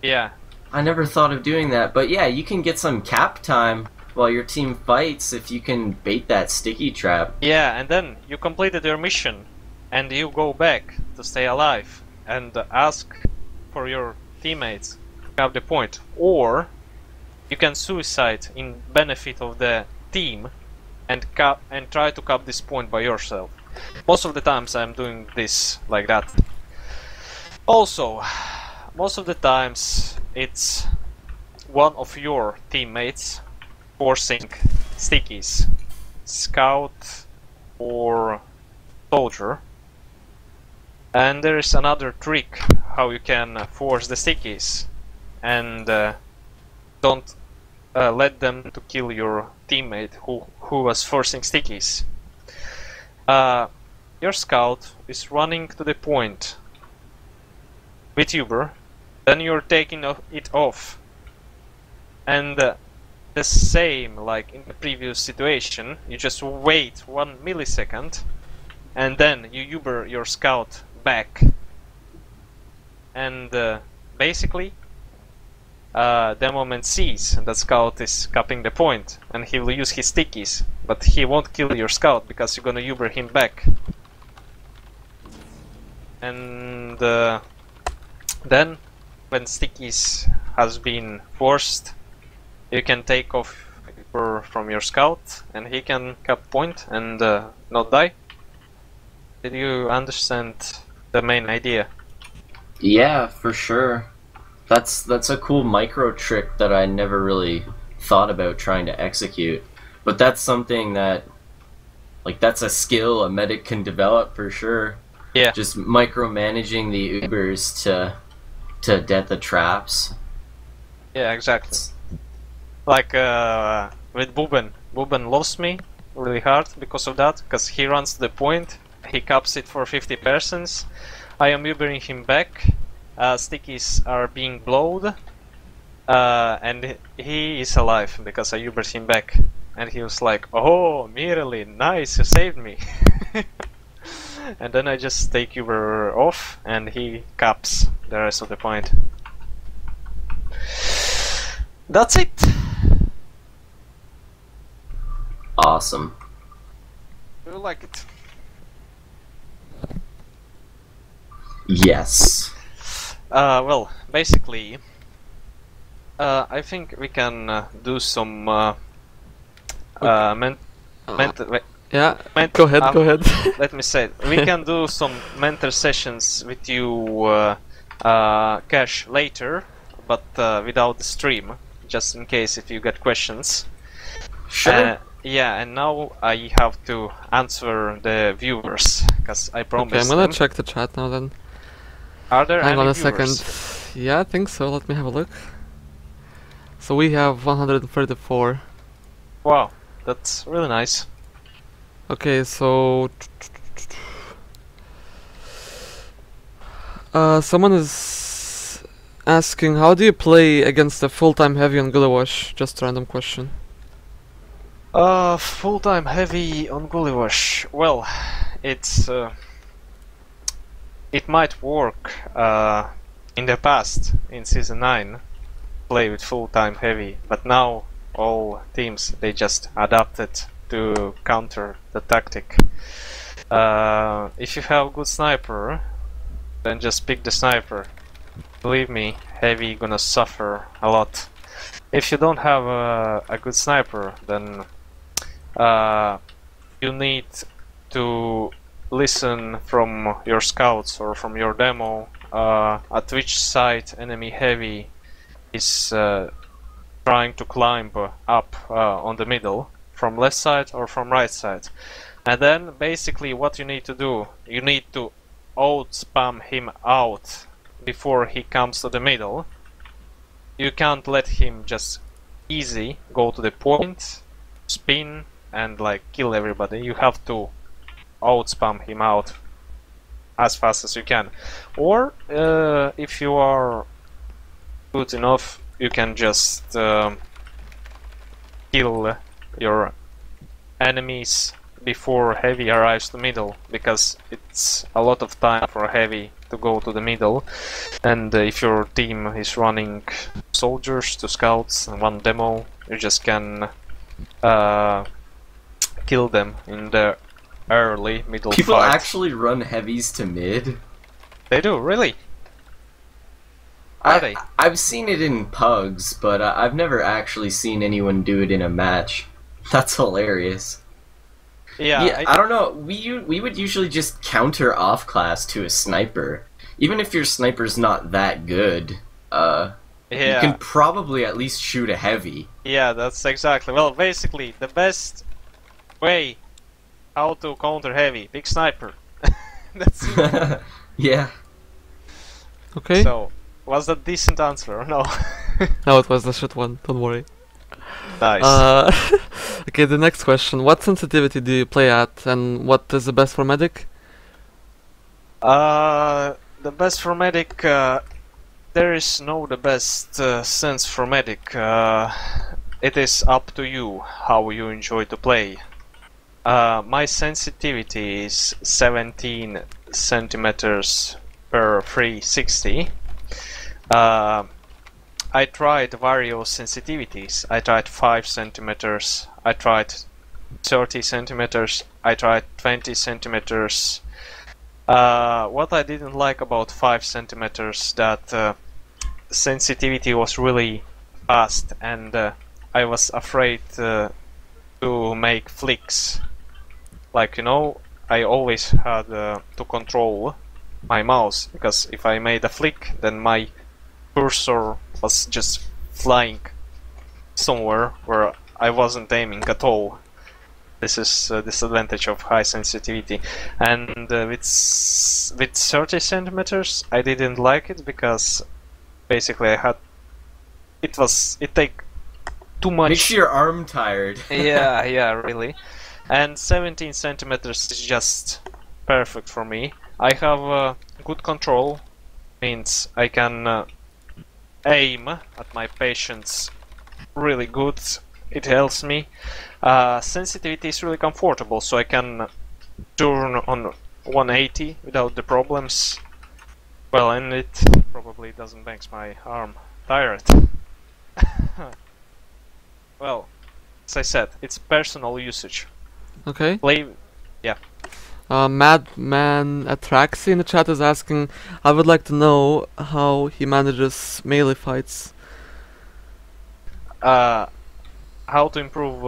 Yeah, I never thought of doing that, but yeah, you can get some cap time while your team fights if you can bait that sticky trap. Yeah, and then you completed your mission, and you go back to stay alive and ask for your teammates to have the point, or you can suicide in benefit of the team and try to cap this point by yourself. Most of the times I'm doing this like that. Also, most of the times it's one of your teammates forcing stickies, scout or soldier. And there is another trick how you can force the stickies and don't let them to kill your teammate who was forcing stickies. Your scout is running to the point with Uber, then you're taking it off, and the same like in the previous situation, you just wait 1 millisecond and then you Uber your scout back, and basically the moment sees that scout is capping the point and he will use his stickies, but he won't kill your scout because you're gonna Uber him back. And then when stickies has been forced, you can take off from your scout and he can cap point and not die. Did you understand the main idea? Yeah, for sure. That's a cool micro trick that I never really thought about trying to execute. But that's something that, like, that's a skill a medic can develop for sure. Yeah. Just micromanaging the Ubers to dead the traps. Yeah, exactly. Like with Buben. Buben lost me really hard because of that, because he runs to the point, he caps it for 50 persons. I am Ubering him back. Stickies are being blowed, and he is alive because I Ubered him back. And he was like, "Oh, Mirelin, nice, you saved me." And then I just take Uber off and he caps the rest of the point. That's it. Awesome. Do you like it? Yes. Well, basically, I think we can do some Yeah, go ahead, go ahead. Let me say, we can do some mentor sessions with you, Cash, later, but without the stream, just in case if you get questions. Sure. Yeah, and now I have to answer the viewers, because I promised Okay, I'm gonna them. check the chat now then. Are there Hang any on a viewers? second. Yeah, I think so. Let me have a look. So we have 134. Wow, that's really nice. Okay, so someone is asking, how do you play against a full-time heavy on Gulawash? Just a random question. Full-time heavy on Gulliwash. Well, it's it might work in the past in season 9, play with full-time heavy, but now all teams they just adapted to counter the tactic. If you have good sniper, then just pick the sniper. Believe me, heavy gonna suffer a lot. If you don't have a good sniper, then you need to listen from your scouts or from your demo at which side enemy heavy is trying to climb up on the middle, from left side or from right side. And then basically what you need to do, you need to out spam him out before he comes to the middle. You can't let him just easy go to the point, spin and like kill everybody. You have to out spam him out as fast as you can. Or if you are good enough, you can just kill your enemies before heavy arrives to middle, because it's a lot of time for heavy to go to the middle, and if your team is running soldiers, 2 scouts, and 1 demo. You just can kill them in the early, middle People fight. actually run heavies to mid. They do, really? Are they? I've seen it in pugs, but I've never actually seen anyone do it in a match. That's hilarious. Yeah, I don't know. We would usually just counter off class to a sniper. Even if your sniper's not that good, you can probably at least shoot a heavy. Yeah, that's exactly. Well, basically, the best way how to counter heavy, big sniper. That's it. Yeah. Okay. So, was that decent answer or no? No, it was the shit one. Don't worry. Nice. Okay, the next question. What sensitivity do you play at, and what is the best for medic? The best for medic, there is no the best sense for medic. It is up to you how you enjoy to play. My sensitivity is 17 centimeters per 360. I tried various sensitivities. I tried 5 centimeters, I tried 30 centimeters, I tried 20 centimeters. What I didn't like about 5 centimeters that sensitivity was really fast, and I was afraid to make flicks. Like, you know, I always had to control my mouse, because if I made a flick, then my cursor was just flying somewhere where I wasn't aiming at all. This is a disadvantage of high sensitivity. And with 30 centimeters, I didn't like it because basically it take too much. Makes your arm tired. yeah, really. And 17 centimeters is just perfect for me. I have good control, means I can aim at my patients really good. It helps me. Sensitivity is really comfortable, so I can turn on 180 without the problems. Well, and it probably doesn't make my arm tired. Well, as I said, it's personal usage. Okay. Yeah. Madman Atraxi in the chat is asking, I would like to know how he manages melee fights. How to improve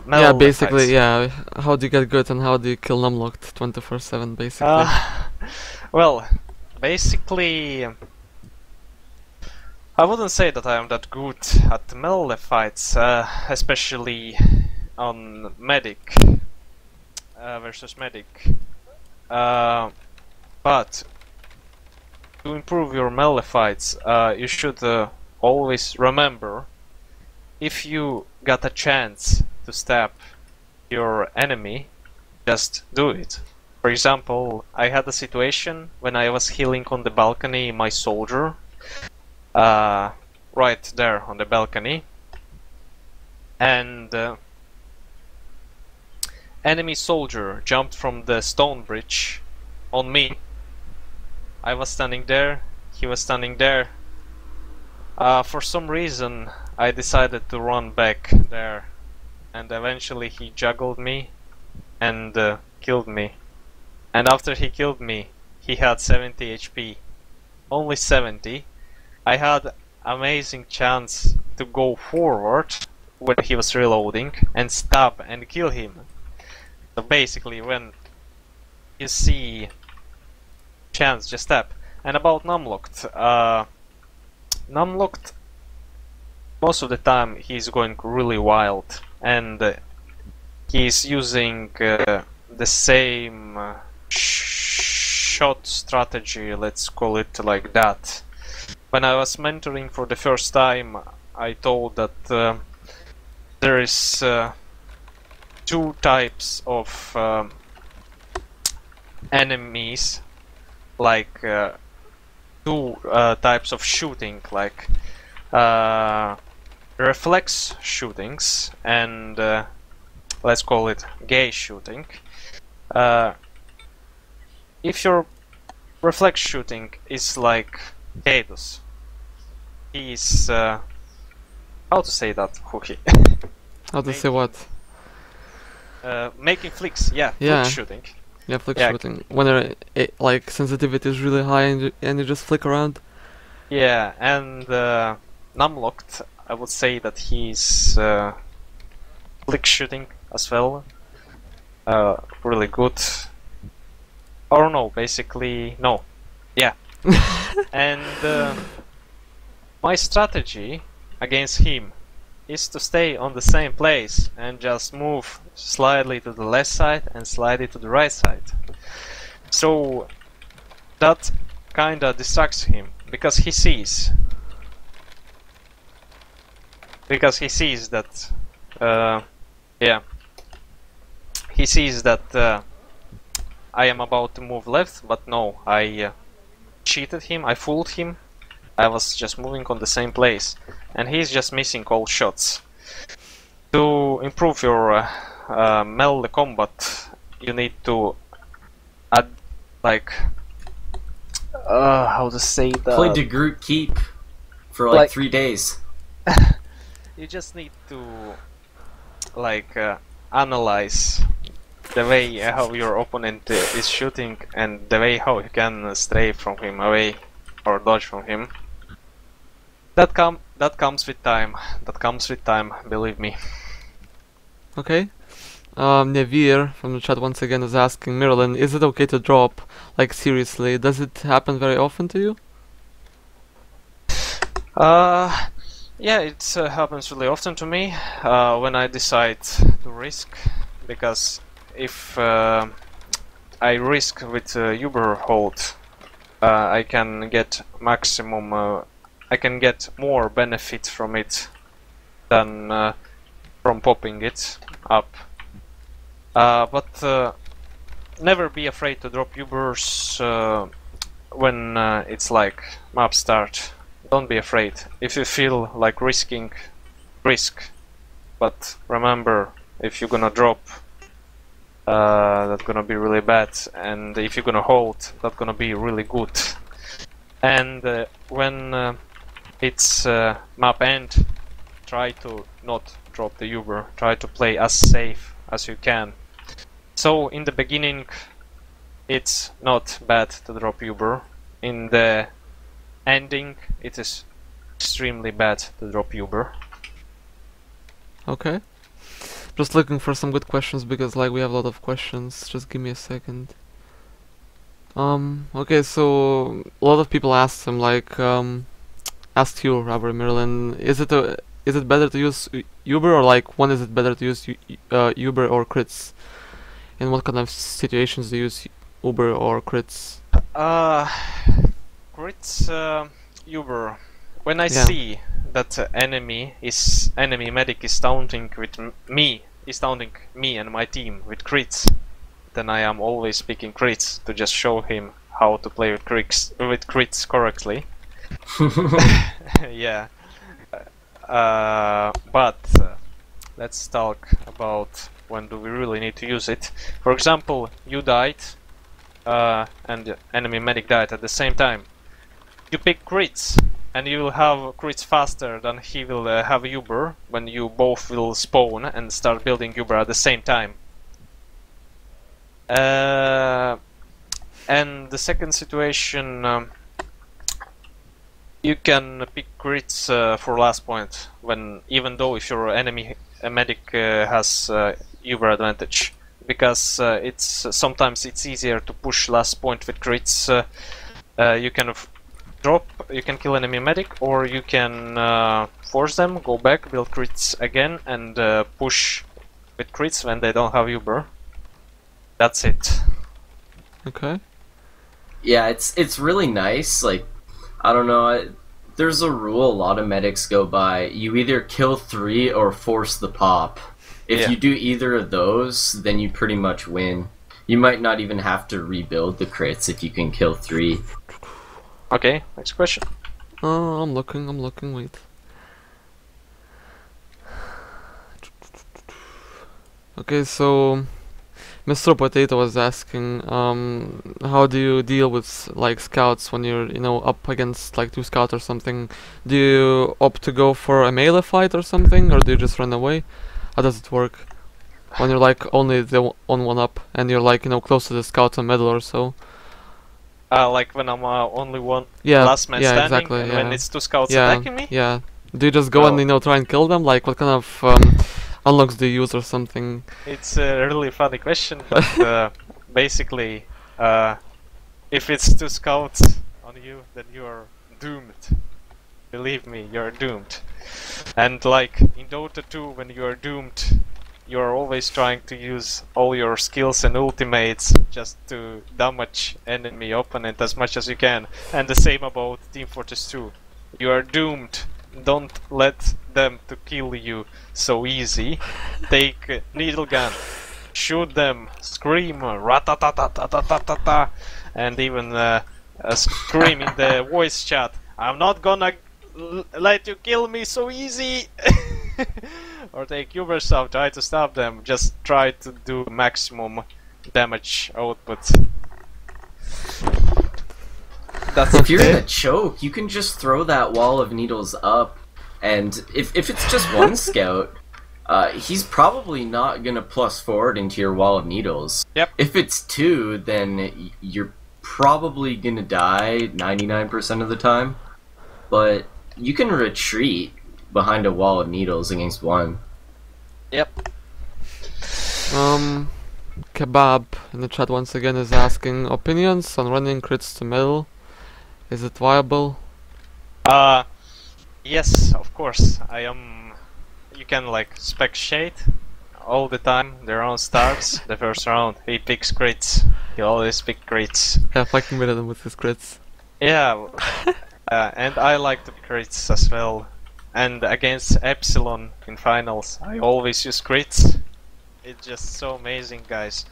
melee Yeah, basically, fights. yeah. How do you get good and how do you kill numlocked 24/7, basically? Well, basically, I wouldn't say that I am that good at melee fights, especially on medic versus medic. But to improve your melee fights, you should always remember, if you got a chance to stab your enemy, just do it. For example, I had a situation when I was healing on the balcony my soldier, right there on the balcony, and enemy soldier jumped from the stone bridge on me. I was standing there, he was standing there. For some reason I decided to run back there, and eventually he juggled me and killed me. And after he killed me, he had 70 HP. Only 70. I had amazing chance to go forward when he was reloading and stab and kill him. So basically, when you see chance, just stab. And about numlocked, numlocked, most of the time he's going really wild, and he's using the same shot strategy, let's call it like that. When I was mentoring for the first time, I told that there is 2 types of enemies, like 2 types of shooting, like reflex shootings and let's call it gay shooting. If your reflex shooting is like Kados, he's how to say that, Huhi? How to say what? Making flicks, yeah, Yeah. flick shooting. Yeah, flick Yeah. shooting. When like sensitivity is really high and you just flick around. Yeah, and Numlocked, I would say that he's flick shooting as well. Really good. Or no, basically, no. Yeah. And my strategy against him is to stay on the same place and just move slightly to the left side and slightly to the right side. So that kinda distracts him because he sees that yeah, he sees that I am about to move left, but no, I cheated him, I fooled him. I was just moving on the same place, and he's just missing all shots. To improve your melee combat, you need to add, like, how to say that? Play the group keep for like Like- 3 days. You just need to, like, analyze the way how your opponent is shooting and the way how you can stray from him away or dodge from him. That comes with time. That comes with time, believe me. Okay. Nevir from the chat once again is asking, Mirelin, is it okay to drop? Like seriously, does it happen very often to you? Yeah, it happens really often to me when I decide to risk, because if I risk with Uber hold, I can get maximum. I can get more benefit from it than from popping it up. But never be afraid to drop Ubers when it's like map start. Don't be afraid. If you feel like risking, risk. But remember, if you're gonna drop, that's gonna be really bad. And if you're gonna hold, that's gonna be really good. And when it's map end, try to not drop the Uber. Try to play as safe as you can. So in the beginning, it's not bad to drop Uber. In the ending, it is extremely bad to drop Uber. Okay. Just looking for some good questions because like we have a lot of questions. Just give me a second. Okay, so a lot of people asked him like asked you, Robert Mirelin, is it better to use Uber, or like when is it better to use Uber or crits? In what kind of situations do you use Uber or crits? Crits Uber. When I Yeah. see that enemy medic is taunting me and my team with crits, then I am always picking crits to just show him how to play with crits correctly. Yeah. But let's talk about when do we really need to use it. For example, you died and the enemy medic died at the same time. You pick crits and you will have crits faster than he will have Uber when you both will spawn and start building Uber at the same time. And the second situation, you can pick crits for last point, when even though if your enemy medic has Uber advantage, because sometimes it's easier to push last point with crits. You can you can kill enemy medic, or you can force them, go back, build crits again, and push with crits when they don't have Uber. That's it. Okay. Yeah, it's really nice. Like, I don't know. There's a rule a lot of medics go by. You either kill 3 or force the pop. If Yeah. you do either of those, then you pretty much win. You might not even have to rebuild the crits if you can kill 3. Okay, next question. I'm looking, wait. Okay, so Mr. Potato was asking, how do you deal with like scouts when you're, you know, up against like 2 scouts or something? Do you opt to go for a melee fight or something, or do you just run away? How does it work when you're like only on one up and you're like, you know, close to the scout and middle or so? Like when I'm only one Yeah, last man yeah, standing, exactly, and yeah. when it's 2 scouts Yeah, attacking me. yeah. Do you just go and, Well- you know, try and kill them? Like, what kind of unlocks do you use or something? It's a really funny question, but basically, if it's 2 scouts on you, then you are doomed. Believe me, you're doomed. And like in Dota 2, when you are doomed, you are always trying to use all your skills and ultimates just to damage enemy opponent as much as you can. And the same about Team Fortress 2. You are doomed. Don't let them to kill you so easy. Take a needle gun, shoot them, scream, ratatatatatatatata, and even scream in the voice chat, I'm not gonna let you kill me so easy. Or take yourself, try to stop them, just try to do maximum damage output. That's If you're in a choke, you can just throw that wall of needles up, and if it's just one scout, he's probably not gonna plus forward into your wall of needles. Yep. If it's 2, then you're probably gonna die 99% of the time, but you can retreat behind a wall of needles against 1. Yep. Kebab in the chat once again is asking opinions on running crits to middle. Is it viable? Yes, of course. I am. You can like spec shade all the time. Their own starts the first round. He picks crits. He always pick crits. Yeah, fucking Mirelin with his crits. Yeah, and I like the crits as well. And against Epsilon in finals, I always use crits. It's just so amazing, guys.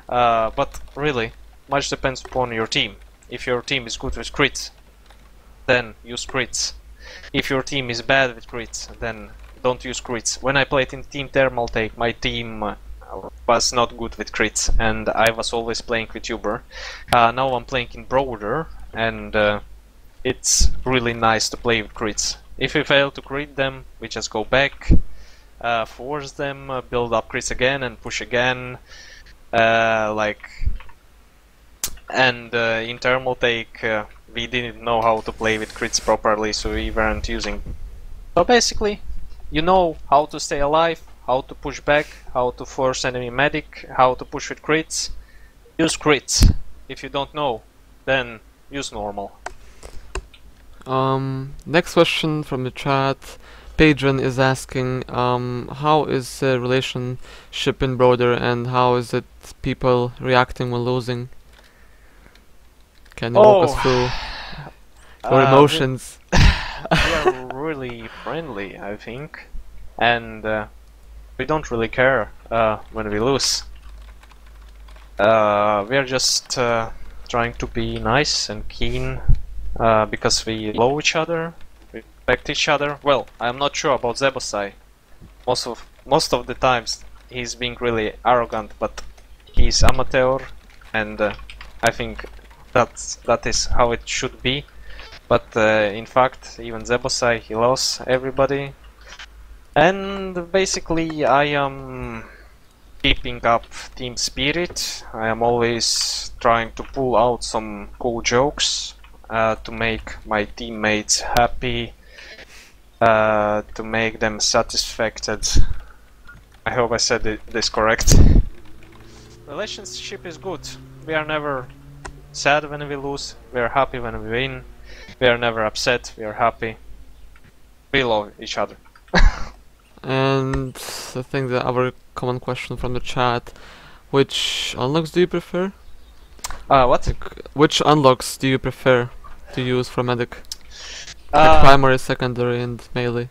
But really, much depends upon your team. If your team is good with crits, then use crits. If your team is bad with crits, then don't use crits. When I played in Team Thermal Take, my team was not good with crits, and I was always playing with Uber. Now I'm playing in Broader, and it's really nice to play with crits. If we fail to crit them, we just go back, force them, build up crits again, and push again. In Thermal Take, we didn't know how to play with crits properly, so we weren't using. So basically, you know how to stay alive, how to push back, how to force enemy medic, how to push with crits. Use crits. If you don't know, then use normal. Next question from the chat. Padron is asking, how is the relationship in Broader and how is it people reacting when losing? Can you walk us through your emotions? We are really friendly, I think, and we don't really care when we lose. We are just trying to be nice and keen because we love each other, we respect each other. Well, I'm not sure about Zebosai. Most of the times he's being really arrogant, but he's amateur, and I think that is how it should be. But in fact, even Zebosai, he loves everybody. And basically, I am keeping up team spirit. I am always trying to pull out some cool jokes to make my teammates happy, to make them satisfied. I hope I said this correct. Relationship is good. We are never sad when we lose. We are happy when we win. We are never upset. We are happy. We love each other. And I think the other common question from the chat, which unlocks do you prefer? What? Which unlocks do you prefer to use for medic? Like primary, secondary, and melee.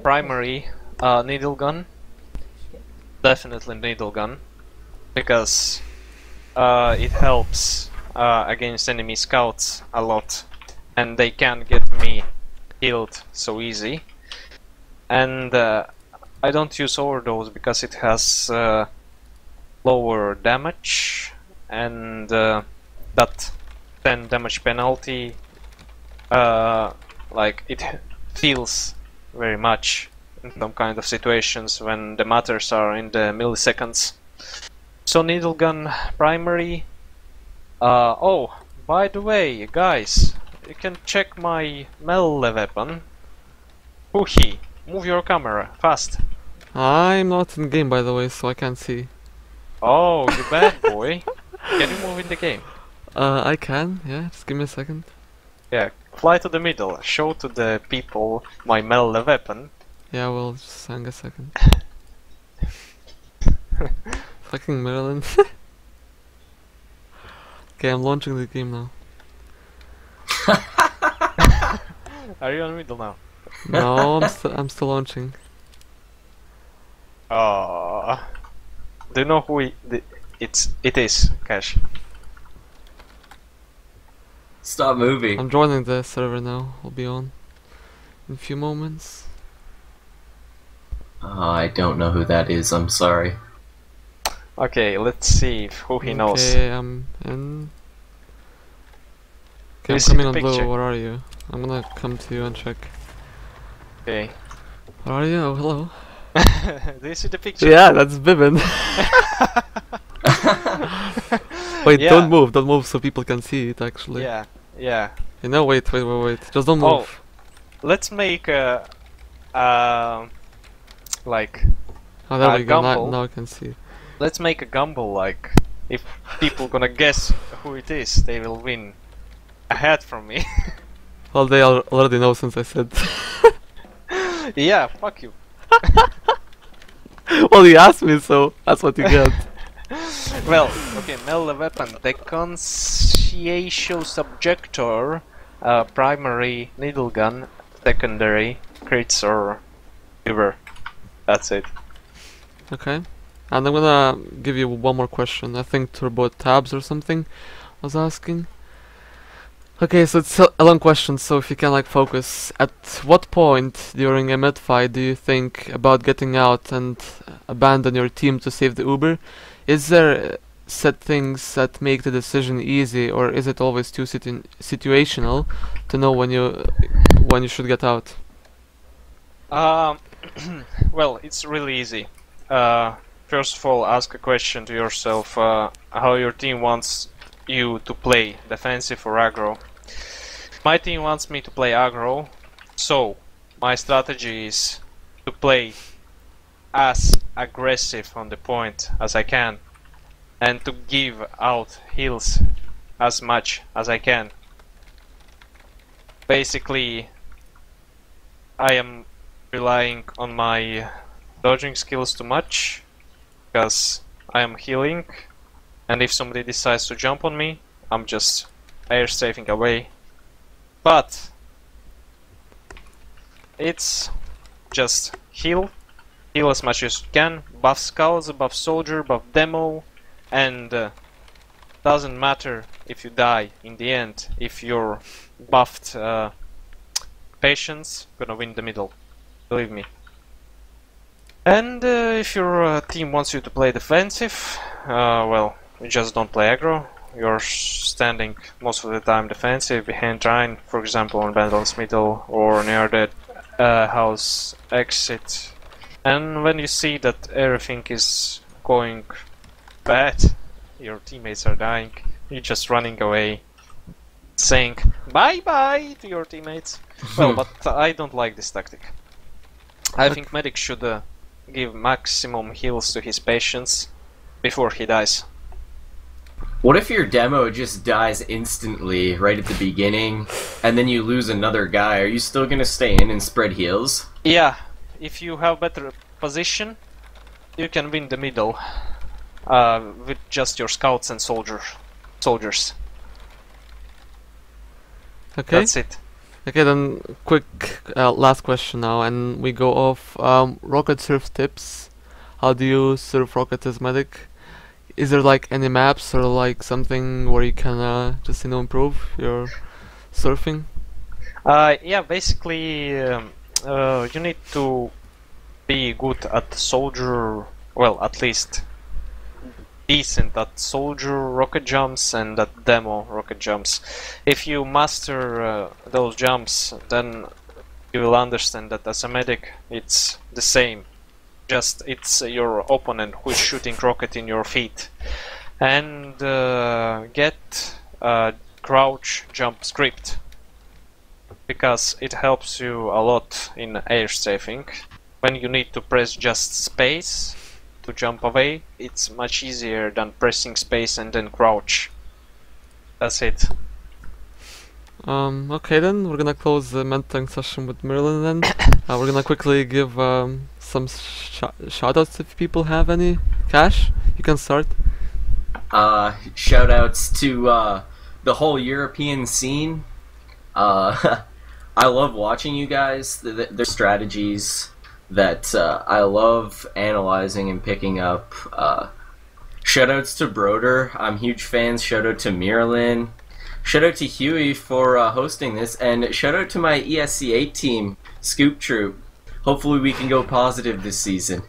Primary, needle gun. Definitely needle gun, because it helps against enemy scouts a lot, and they can't get me killed so easy. And I don't use overdose because it has lower damage, and that 10 damage penalty, like it feels very much in some kind of situations when the matters are in the milliseconds. So needle gun primary. Oh, by the way, guys, you can check my melee weapon. Huhi, move your camera fast. I'm not in game, by the way, so I can't see. Oh, you bad boy. Can you move in the game? I can, yeah, just give me a second. Yeah, fly to the middle, show to the people my melee weapon. Yeah, well, just hang a second. Fucking Mirelin. Okay, I'm launching the game now. Are you on middle now? No, I'm still launching. Oh, do you know who it is, Cash? Stop moving. I'm joining the server now. I'll be on in a few moments. Oh, I don't know who that is, I'm sorry. Okay, let's see who he knows. Okay, I'm in. Okay, You I'm see coming the on picture? blue. Where are you? I'm gonna come to you and check. Okay. Where are you? Oh, hello. Do you see the picture? Yeah, that's Bibin. Wait, Yeah. don't move so people can see it actually. Yeah, yeah. You know, wait, just don't move. Oh. Let's make a like Oh, there we go, Gumball. now I can see. let's make a gamble, like if people gonna guess who it is, they will win a hat from me. Well, they already know since I said. Yeah, fuck you. Well, you asked me, so that's what you get. Well, okay, melee weapon, the consciential subjector, primary needle gun, secondary crits or whatever. That's it. Okay. And I'm gonna give you one more question. I think Turbo Tabs or something was asking. Okay, so it's a long question, so if you can like focus. At what point during a mid fight do you think about getting out and abandon your team to save the Uber? Is there set things that make the decision easy, or is it always too situational to know when you should get out? Well, it's really easy. First of all, ask a question to yourself, how your team wants you to play, defensive or aggro. My team wants me to play aggro, so my strategy is to play as aggressive on the point as I can and to give out heals as much as I can. Basically, I am relying on my dodging skills too much because I am healing, and if somebody decides to jump on me, I'm just air strafing away. But it's just heal as much as you can, buff scouts, buff soldier, buff demo, and doesn't matter if you die in the end. If you're buffed patience, gonna win the middle, believe me. And if your team wants you to play defensive, well, you just don't play aggro. You're standing most of the time defensive behind Rhine, for example, on Bandle's middle or near the house exit. And when you see that everything is going bad, your teammates are dying, you're just running away, saying bye bye to your teammates. Well, but I don't like this tactic. I think medic should give maximum heals to his patients before he dies. What if your demo just dies instantly right at the beginning, and then you lose another guy? Are you still gonna stay in and spread heals? Yeah, if you have better position, you can win the middle with just your scouts and soldiers. Okay. That's it. Okay, then quick last question now, and we go off rocket surf tips. How do you surf rocket as medic? Is there like any maps or like something where you can just improve your surfing? Yeah, basically you need to be good at soldier, well, at least decent at soldier rocket jumps and at demo rocket jumps. If you master those jumps, then you will understand that as a medic it's the same. Just it's your opponent who is shooting rocket in your feet. And get crouch jump script, because it helps you a lot in air strafing. When you need to press just space to jump away, it's much easier than pressing space and then crouch. That's it. Okay then, we're gonna close the mentoring session with Mirelin then. We're gonna quickly give some shoutouts if people have any. Cash, you can start. Shoutouts to the whole European scene. I love watching you guys. Their strategies that I love analyzing and picking up. Shoutouts to Broder. I'm huge fans. Shoutout to Mirelin. Shoutout to Huey for hosting this, and shoutout to my ESC8 team, Scoop Troop. Hopefully we can go positive this season.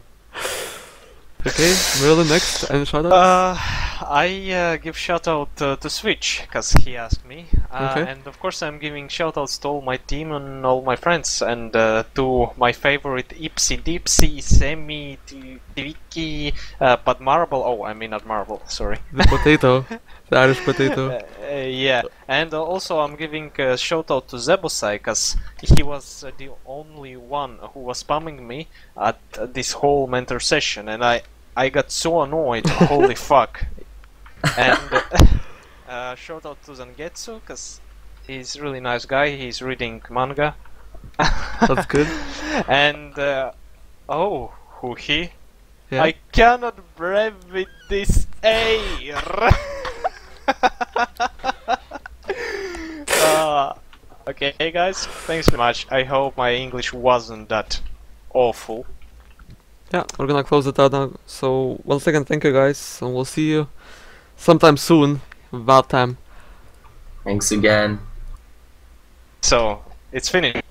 Okay, Mirelin next, and shoutouts? I give shoutout to Switch, because he asked me. Okay. And of course I'm giving shoutouts to all my team and all my friends, and to my favorite Ipsy Dipsy, Semi, Twiki, but Marble. Oh, I mean not Marble, sorry. The potato. The Irish potato. Yeah, and also I'm giving a shout out to Zebosai, because he was the only one who was spamming me at this whole mentor session, and I got so annoyed. Holy fuck. And shout out to Zangetsu, because he's a really nice guy. He's reading manga. That's good. And oh, Huhi, Yeah. I cannot breathe with this air. Okay guys, thanks so much. I hope my English wasn't that awful. Yeah, we're gonna close it out now. So once again, thank you guys, and we'll see you sometime soon. About time. Thanks again. So, it's finished.